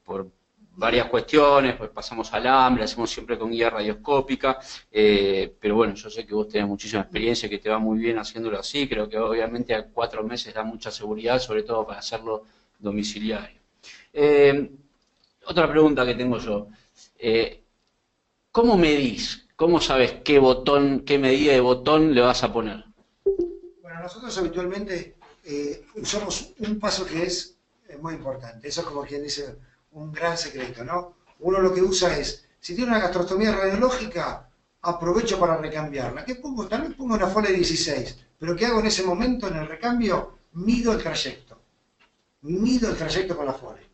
Por varias cuestiones, pues pasamos alambre, hacemos siempre con guía radioscópica, pero bueno, yo sé que vos tenés muchísima experiencia, que te va muy bien haciéndolo así, creo que obviamente a 4 meses da mucha seguridad, sobre todo para hacerlo domiciliario. Otra pregunta que tengo yo, ¿cómo medís? ¿Cómo sabes qué medida de botón le vas a poner? Bueno, nosotros habitualmente usamos un paso que es muy importante, eso es como quien dice, un gran secreto, ¿no? Uno lo que usa es, si tiene una gastrostomía radiológica, aprovecho para recambiarla. ¿Qué pongo? Tal vez pongo una Foley 16, pero ¿qué hago en ese momento en el recambio? Mido el trayecto. Mido el trayecto con la Foley.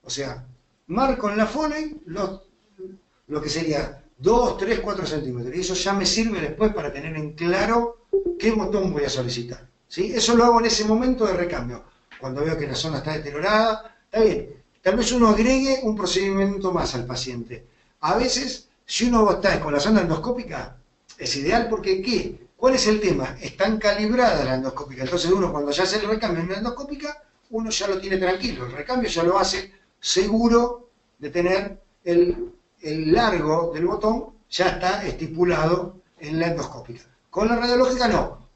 O sea, marco en la Foley lo que sería 2, 3, 4 centímetros. Y eso ya me sirve después para tener en claro qué botón voy a solicitar. ¿Sí? Eso lo hago en ese momento de recambio. Cuando veo que la zona está deteriorada, está bien. Tal vez uno agregue un procedimiento más al paciente. A veces, si uno está con la zona endoscópica, es ideal porque ¿qué? ¿Cuál es el tema? Están calibradas la endoscópica. Entonces uno cuando ya hace el recambio en la endoscópica, uno ya lo tiene tranquilo. El recambio ya lo hace seguro de tener el largo del botón, ya está estipulado en la endoscópica. Con la radiológica no.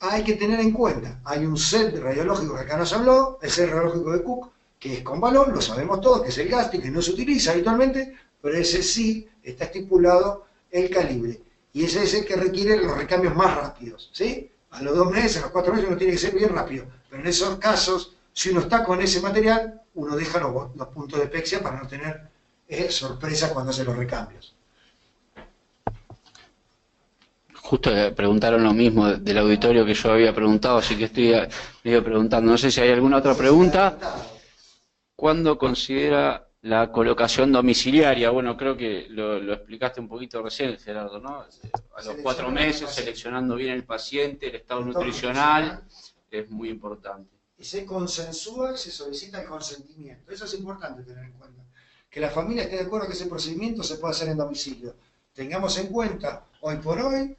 Hay que tener en cuenta, hay un set radiológico que acá nos habló, el set radiológico de Cook, que es con balón, lo sabemos todos, que es el gástrico, que no se utiliza habitualmente, pero ese sí está estipulado el calibre. Y ese es el que requiere los recambios más rápidos, ¿sí? A los 2 meses, a los 4 meses uno tiene que ser bien rápido. Pero en esos casos, si uno está con ese material, uno deja los puntos de pexia para no tener sorpresa cuando hace los recambios. Justo preguntaron lo mismo del auditorio que yo había preguntado, así que estoy medio preguntando. No sé si hay alguna otra pregunta. ¿Cuándo considera la colocación domiciliaria? Bueno, creo que lo explicaste un poquito recién, Gerardo, ¿no? A los 4 meses, seleccionando bien el paciente, el estado nutricional, es muy importante. Y se consensúa y se solicita el consentimiento. Eso es importante tener en cuenta. Que la familia esté de acuerdo que ese procedimiento se puede hacer en domicilio. Tengamos en cuenta, hoy por hoy,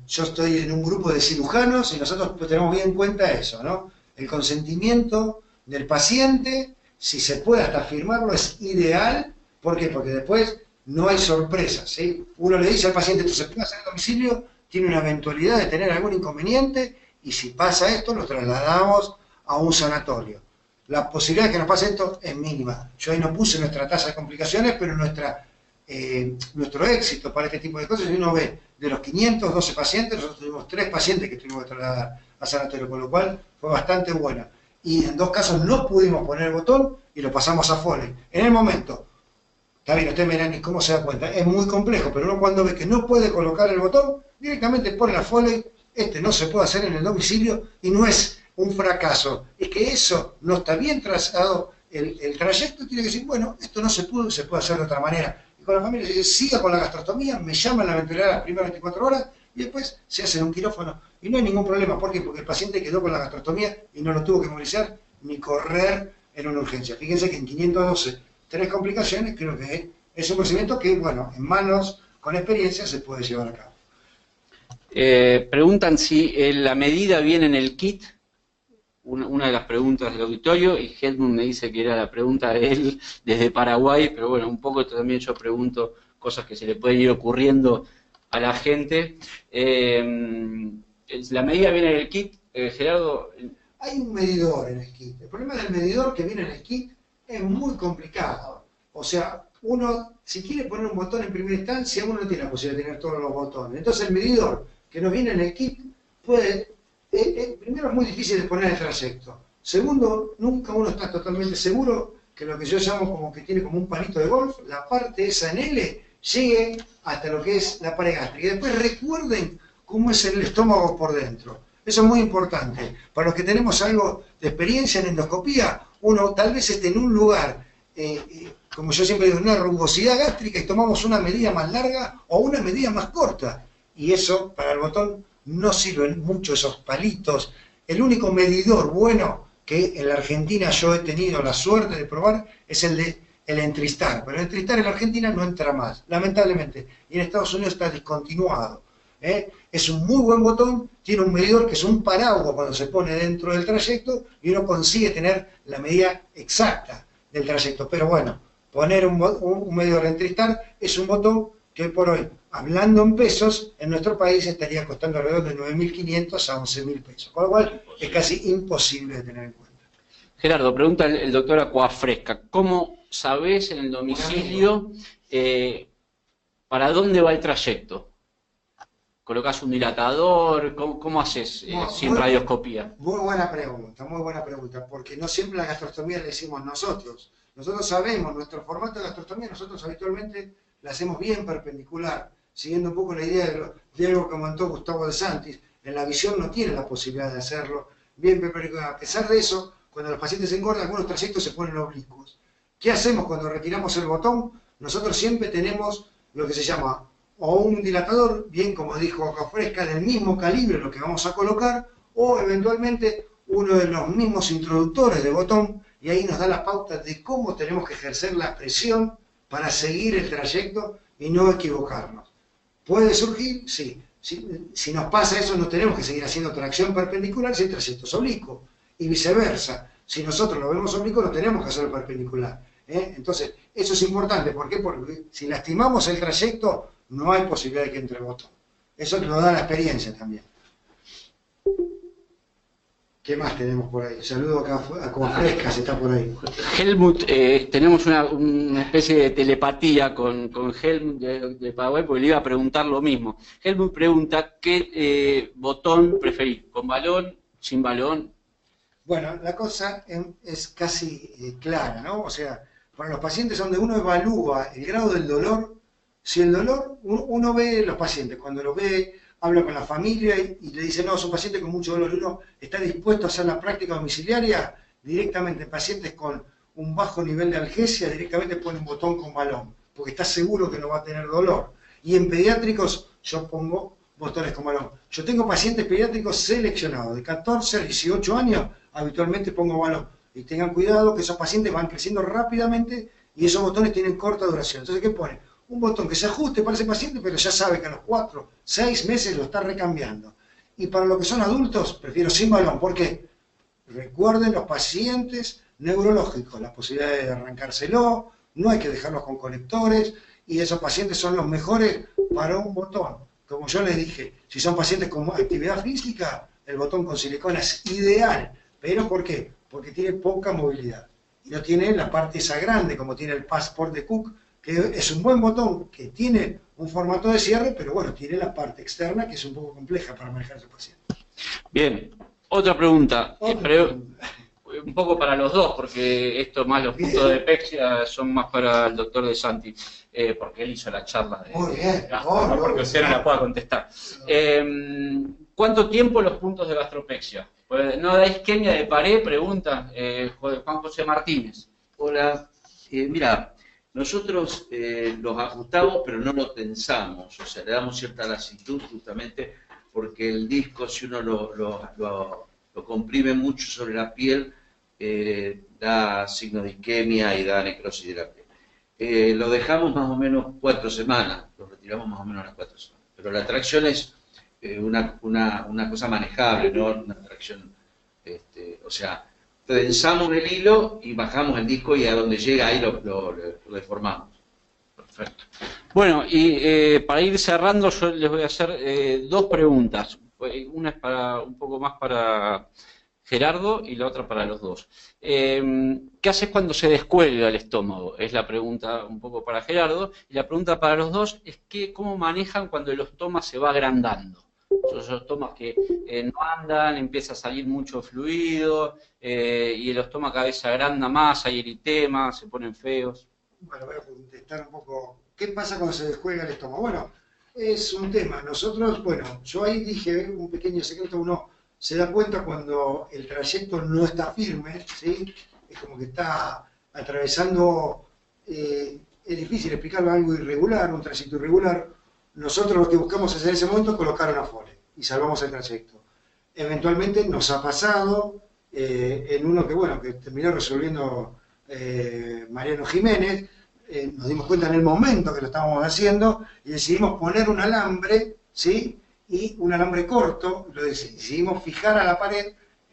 yo estoy en un grupo de cirujanos y nosotros tenemos bien en cuenta eso, ¿no? El consentimiento del paciente, si se puede hasta firmarlo, es ideal. ¿Por qué? Porque después no hay sorpresas, ¿sí? Uno le dice al paciente, esto se puede hacer en domicilio, tiene una eventualidad de tener algún inconveniente, y si pasa esto, lo trasladamos a un sanatorio. La posibilidad de que nos pase esto es mínima. Yo ahí no puse nuestra tasa de complicaciones, pero nuestro éxito para este tipo de cosas, si uno ve, de los 512 pacientes, nosotros tuvimos 3 pacientes que tuvimos que trasladar a sanatorio, con lo cual fue bastante buena. Y en 2 casos no pudimos poner el botón y lo pasamos a Foley. En el momento, está bien, ustedes me dirán, ¿y cómo se da cuenta? Es muy complejo, pero uno cuando ve que no puede colocar el botón, directamente pone la Foley, no se puede hacer en el domicilio, y no es un fracaso, es que eso no está bien trazado, el trayecto tiene que decir, bueno, esto no se pudo, se puede hacer de otra manera. Y con la familia se dice, siga con la gastrostomía, me llaman a la ventilidad las primeras 24 horas, y después se hace en un quirófano, y no hay ningún problema. ¿Por qué? Porque el paciente quedó con la gastrostomía y no lo tuvo que movilizar ni correr en una urgencia. Fíjense que en 512, 3 complicaciones, creo que es un procedimiento que, bueno, en manos con experiencia se puede llevar a cabo. Preguntan si la medida viene en el kit, una de las preguntas del auditorio, y Helmut me dice que era la pregunta de él desde Paraguay, pero bueno, un poco también yo pregunto cosas que se le pueden ir ocurriendo a la gente. La medida viene en el kit, Gerardo. Hay un medidor en el kit. El problema del medidor que viene en el kit es muy complicado. O sea, uno, si quiere poner un botón en primera instancia, uno no tiene la posibilidad de tener todos los botones. Entonces el medidor que nos viene en el kit puede, primero es muy difícil de poner el trayecto. Segundo, nunca uno está totalmente seguro que lo que yo llamo como que tiene como un palito de golf, la parte esa en L, llegue hasta lo que es la pared gástrica. Y después recuerden cómo es el estómago por dentro. Eso es muy importante. Para los que tenemos algo de experiencia en endoscopía, uno tal vez esté en un lugar, como yo siempre digo, una rugosidad gástrica, y tomamos una medida más larga o una medida más corta. Y eso, para el botón, no sirven mucho esos palitos. El único medidor bueno que en la Argentina yo he tenido la suerte de probar es el Entristar. Pero el Entristar en la Argentina no entra más, lamentablemente. Y en Estados Unidos está discontinuado. Es un muy buen botón, tiene un medidor que es un paraguas cuando se pone dentro del trayecto y uno consigue tener la medida exacta del trayecto. Pero bueno, poner un medidor de Entristar es un botón que hoy por hoy, hablando en pesos, en nuestro país estaría costando alrededor de 9.500 a 11.000 pesos, con lo cual es casi imposible de tener en cuenta. Gerardo, pregunta el doctor Acuafresca, ¿cómo sabés en el domicilio para dónde va el trayecto? ¿Colocás un dilatador? ¿Cómo haces sin radioscopía? Muy buena pregunta, porque no siempre la gastrostomía la decimos nosotros. Nosotros sabemos, nuestro formato de gastrostomía, nosotros habitualmente la hacemos bien perpendicular. siguiendo un poco la idea de algo que comentó Gustavo de Santis, en la visión no tiene la posibilidad de hacerlo bien, pero a pesar de eso, cuando los pacientes engordan, algunos trayectos se ponen oblicuos. ¿Qué hacemos cuando retiramos el botón? Nosotros siempre tenemos lo que se llama o un dilatador, bien como dijo acá Fresca, del mismo calibre lo que vamos a colocar, o eventualmente uno de los mismos introductores de botón, y ahí nos da la pauta de cómo tenemos que ejercer la presión para seguir el trayecto y no equivocarnos. ¿Puede surgir? Sí. Si nos pasa eso, no tenemos que seguir haciendo tracción perpendicular si el trayecto es oblicuo, y viceversa. Si nosotros lo vemos oblicuo, no tenemos que hacerlo perpendicular. Entonces, eso es importante. ¿Por qué? Porque si lastimamos el trayecto, no hay posibilidad de que entre el botón. Eso nos da la experiencia también. ¿Qué más tenemos por ahí? Saludo acá a Fresca, si está por ahí. Helmut, tenemos una especie de telepatía con Helmut de Paraguay, porque le iba a preguntar lo mismo. Helmut pregunta, ¿qué botón preferís? ¿Con balón? ¿Sin balón? Bueno, la cosa es casi clara, ¿no? O sea, para los pacientes donde uno evalúa el grado del dolor, si el dolor, uno ve los pacientes, cuando lo ve, habla con la familia y le dice, no, es un paciente con mucho dolor, y uno está dispuesto a hacer la práctica domiciliaria, directamente en pacientes con un bajo nivel de analgesia, directamente pone un botón con balón, porque está seguro que no va a tener dolor. Y en pediátricos yo pongo botones con balón. Yo tengo pacientes pediátricos seleccionados, de 14 a 18 años, habitualmente pongo balón. Y tengan cuidado que esos pacientes van creciendo rápidamente y esos botones tienen corta duración. Entonces, ¿qué pone? Un botón que se ajuste para ese paciente, pero ya sabe que a los 4, 6 meses lo está recambiando. Y para los que son adultos, prefiero sin balón. ¿Por qué? Recuerden los pacientes neurológicos, la posibilidad de arrancárselo, no hay que dejarlos con conectores, y esos pacientes son los mejores para un botón. Como yo les dije, si son pacientes con actividad física, el botón con silicona es ideal. ¿Pero por qué? Porque tiene poca movilidad. Y no tiene la parte esa grande, como tiene el Passport de Cook, que es un buen botón, que tiene un formato de cierre, pero bueno, tiene la parte externa, que es un poco compleja para manejar a ese paciente. Bien, otra pregunta. Un poco para los dos, porque esto más los puntos de Pexia son más para el doctor De Santi, porque él hizo la charla de gastro, ¿no? Porque usted no la pueda contestar. ¿Cuánto tiempo los puntos de gastropexia? ¿No da isquemia de pared? Pregunta Juan José Martínez. Hola, mira, nosotros los ajustamos, pero no los tensamos, o sea, le damos cierta lasitud justamente porque el disco, si uno lo comprime mucho sobre la piel, da signos de isquemia y da necrosis de la piel. Lo dejamos más o menos 4 semanas, lo retiramos más o menos a las 4 semanas, pero la tracción es una cosa manejable, no una tracción, o sea, tensamos el hilo y bajamos el disco y a donde llega ahí lo deformamos. Perfecto. Bueno, y para ir cerrando yo les voy a hacer 2 preguntas. Una es un poco más para Gerardo y la otra para los dos. ¿Qué haces cuando se descuelga el estómago? Es la pregunta un poco para Gerardo. Y la pregunta para los dos es ¿cómo manejan cuando el estómago se va agrandando? Esos estómagos que no andan, empieza a salir mucho fluido y el estómago cada vez se agranda más, hay eritema, se ponen feos. Bueno, voy a contestar un poco. ¿Qué pasa cuando se descuelga el estómago? Bueno, es un tema. Nosotros, bueno, yo ahí dije un pequeño secreto, uno se da cuenta cuando el trayecto no está firme, ¿sí? Es como que está atravesando, es difícil explicarlo, algo irregular, un trayecto irregular. Nosotros lo que buscamos es en ese momento colocar una Foley y salvamos el trayecto. Eventualmente nos ha pasado en uno que, bueno, que terminó resolviendo Mariano Jiménez, nos dimos cuenta en el momento que lo estábamos haciendo y decidimos poner un alambre, ¿sí? Y un alambre corto, lo decidimos fijar a la pared,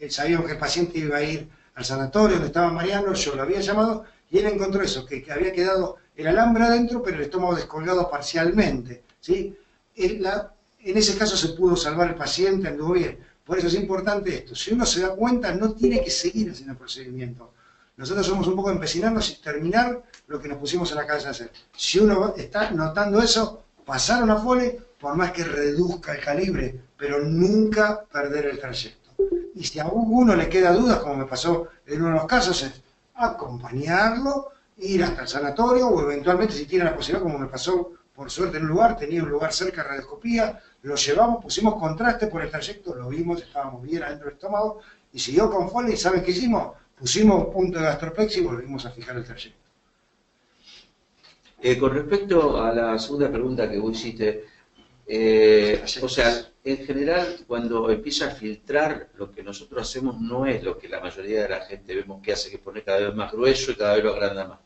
sabíamos que el paciente iba a ir al sanatorio donde estaba Mariano, yo lo había llamado y él encontró eso, que había quedado el alambre adentro pero el estómago descolgado parcialmente, ¿sí? En ese caso se pudo salvar el paciente, anduvo bien. Por eso es importante esto, si uno se da cuenta no tiene que seguir haciendo el procedimiento. Nosotros somos un poco empecinarnos y terminar lo que nos pusimos en la cabeza de hacer. Si uno está notando eso, pasar una Foley, por más que reduzca el calibre, pero nunca perder el trayecto. Y si a uno le queda dudas, como me pasó en uno de los casos, es acompañarlo, ir hasta el sanatorio o eventualmente si tiene la posibilidad, como me pasó por suerte en un lugar, tenía un lugar cerca de radioscopía, lo llevamos, pusimos contraste por el trayecto, lo vimos, estábamos bien adentro del estómago, y siguió con Foley, y ¿saben qué hicimos? Pusimos punto de gastropexia y volvimos a fijar el trayecto. Con respecto a la segunda pregunta que vos hiciste, o sea, en general, cuando empieza a filtrar, lo que nosotros hacemos no es lo que la mayoría de la gente vemos que hace, que pone cada vez más grueso y cada vez lo agranda más.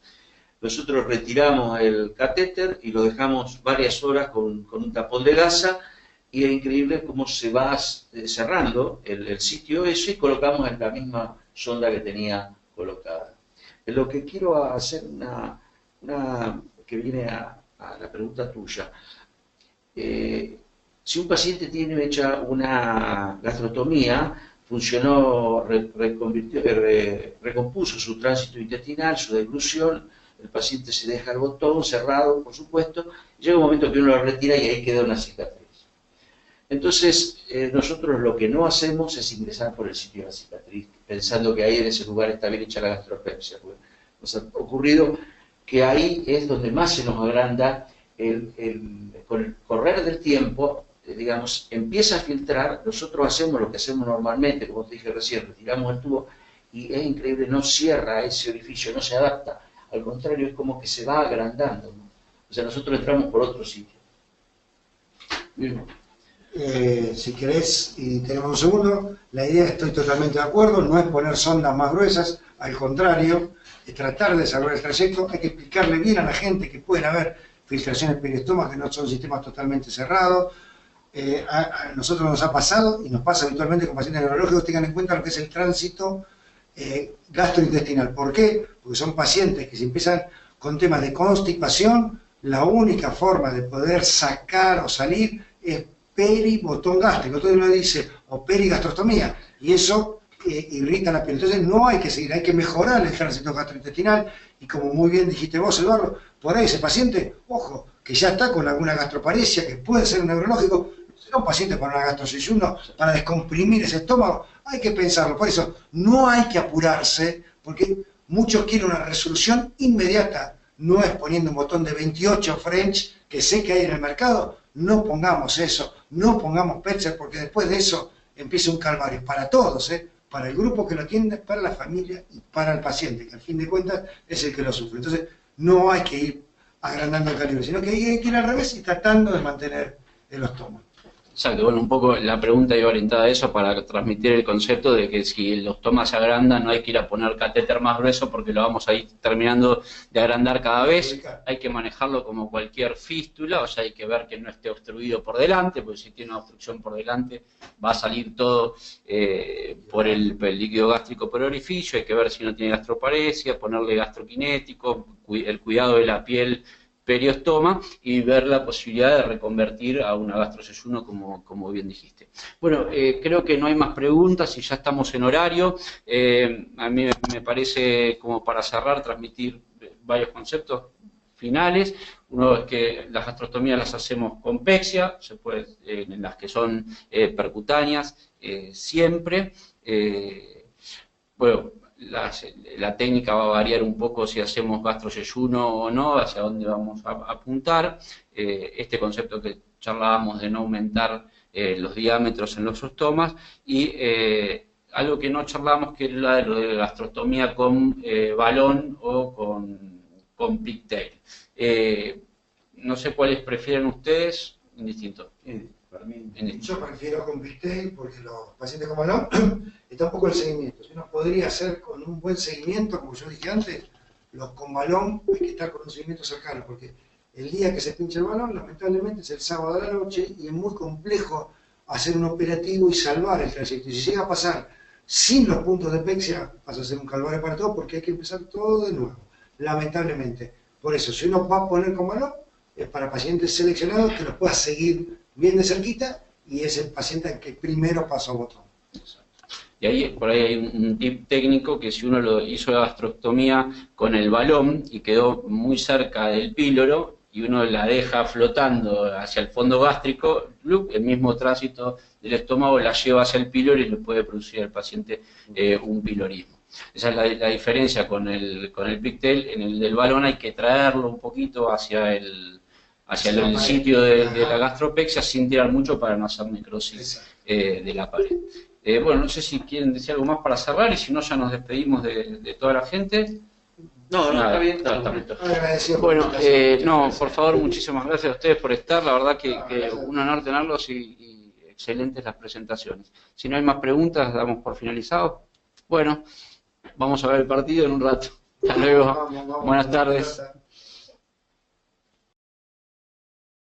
Nosotros retiramos el catéter y lo dejamos varias horas con un tapón de gasa, y es increíble cómo se va cerrando el sitio ese y colocamos en la misma sonda que tenía colocada. En lo que quiero hacer que viene a la pregunta tuya. Si un paciente tiene hecha una gastrotomía, funcionó, recompuso su tránsito intestinal, su deglución, el paciente se deja el botón cerrado, por supuesto, llega un momento que uno lo retira y ahí queda una cicatriz. Entonces, nosotros lo que no hacemos es ingresar por el sitio de la cicatriz, pensando que ahí en ese lugar está bien hecha la gastropepsia. Nos ha ocurrido que ahí es donde más se nos agranda, con el correr del tiempo, digamos, empieza a filtrar. Nosotros hacemos lo que hacemos normalmente, como te dije recién, retiramos el tubo y es increíble, no cierra ese orificio, no se adapta, al contrario, es como que se va agrandando, ¿no? O sea, nosotros entramos por otro sitio. Bien. Si querés, y tenemos un segundo, la idea, estoy totalmente de acuerdo, no es poner sondas más gruesas, al contrario, es tratar de salvar el trayecto. Hay que explicarle bien a la gente que pueden haber filtraciones periostomas, que no son sistemas totalmente cerrados. A nosotros nos ha pasado, y nos pasa habitualmente con pacientes neurológicos, tengan en cuenta lo que es el tránsito gastrointestinal. ¿Por qué? Porque son pacientes que se empiezan con temas de constipación, la única forma de poder sacar o salir es peribotón gástrico. Entonces uno dice, o perigastrostomía, y eso irrita la piel. Entonces no hay que seguir, hay que mejorar el tránsito gastrointestinal, y como muy bien dijiste vos, Eduardo, por ahí ese paciente, ojo, que ya está con alguna gastroparesia, que puede ser un neurológico, será un paciente para una gastrosayuno, para descomprimir ese estómago, hay que pensarlo. Por eso no hay que apurarse, porque muchos quieren una resolución inmediata. No es poniendo un botón de 28 French, que sé que hay en el mercado, no pongamos eso, no pongamos Petzer, porque después de eso empieza un calvario para todos, para el grupo que lo atiende, para la familia y para el paciente, que al fin de cuentas es el que lo sufre. Entonces no hay que ir agrandando el calibre, sino que hay que ir al revés y tratando de mantener el estómago. Exacto, bueno, un poco la pregunta iba orientada a eso para transmitir el concepto de que si el ostoma se agranda no hay que ir a poner catéter más grueso porque lo vamos a ir terminando de agrandar cada vez. Hay que manejarlo como cualquier fístula, o sea, hay que ver que no esté obstruido por delante, porque si tiene una obstrucción por delante va a salir todo por el líquido gástrico por el orificio. Hay que ver si no tiene gastroparesia, ponerle gastroquinético, el cuidado de la piel periostoma y ver la posibilidad de reconvertir a una gastrosayuno como bien dijiste. Bueno, creo que no hay más preguntas y ya estamos en horario. A mí me parece, como para cerrar, transmitir varios conceptos finales. Uno es que las gastrostomías las hacemos con pexia, se puede, en las que son percutáneas, siempre. Bueno, la técnica va a variar un poco si hacemos gastrosayuno o no, hacia dónde vamos a apuntar. Este concepto que charlábamos de no aumentar los diámetros en los ostomas, y algo que no charlamos, que es lo de gastrostomía con balón o con pigtail. No sé cuáles prefieren ustedes, indistinto. Yo prefiero con pigtail porque los pacientes con balón está un poco el seguimiento. Si uno podría hacer con un buen seguimiento, como yo dije antes, los con balón hay que estar con un seguimiento cercano, porque el día que se pincha el balón, lamentablemente es el sábado a la noche y es muy complejo hacer un operativo y salvar el trayecto. Y si llega a pasar sin los puntos de pexia, pasa a ser un calvario para todos porque hay que empezar todo de nuevo, lamentablemente. Por eso, si uno va a poner con balón, es para pacientes seleccionados que los pueda seguir bien de cerquita, y es el paciente al que primero pasó botón. Y ahí, por ahí hay un tip técnico, que si uno lo hizo la gastrostomía con el balón y quedó muy cerca del píloro, y uno la deja flotando hacia el fondo gástrico, el mismo tránsito del estómago la lleva hacia el píloro y le puede producir al paciente un pilorismo. Esa es la diferencia con el pigtail. En el del balón hay que traerlo un poquito hacia el hacia el sitio de la gastropexia sin tirar mucho para no hacer necrosis de la pared. Bueno, no sé si quieren decir algo más para cerrar y si no ya nos despedimos de toda la gente. No, Nada, está bien. Agradecido por Bueno, la invitación. no, por favor, muchísimas gracias a ustedes por estar. La verdad que un honor tenerlos y excelentes las presentaciones. Si no hay más preguntas, damos por finalizado. Bueno, vamos a ver el partido en un rato. Hasta luego. Vamos, Buenas tardes. pelota.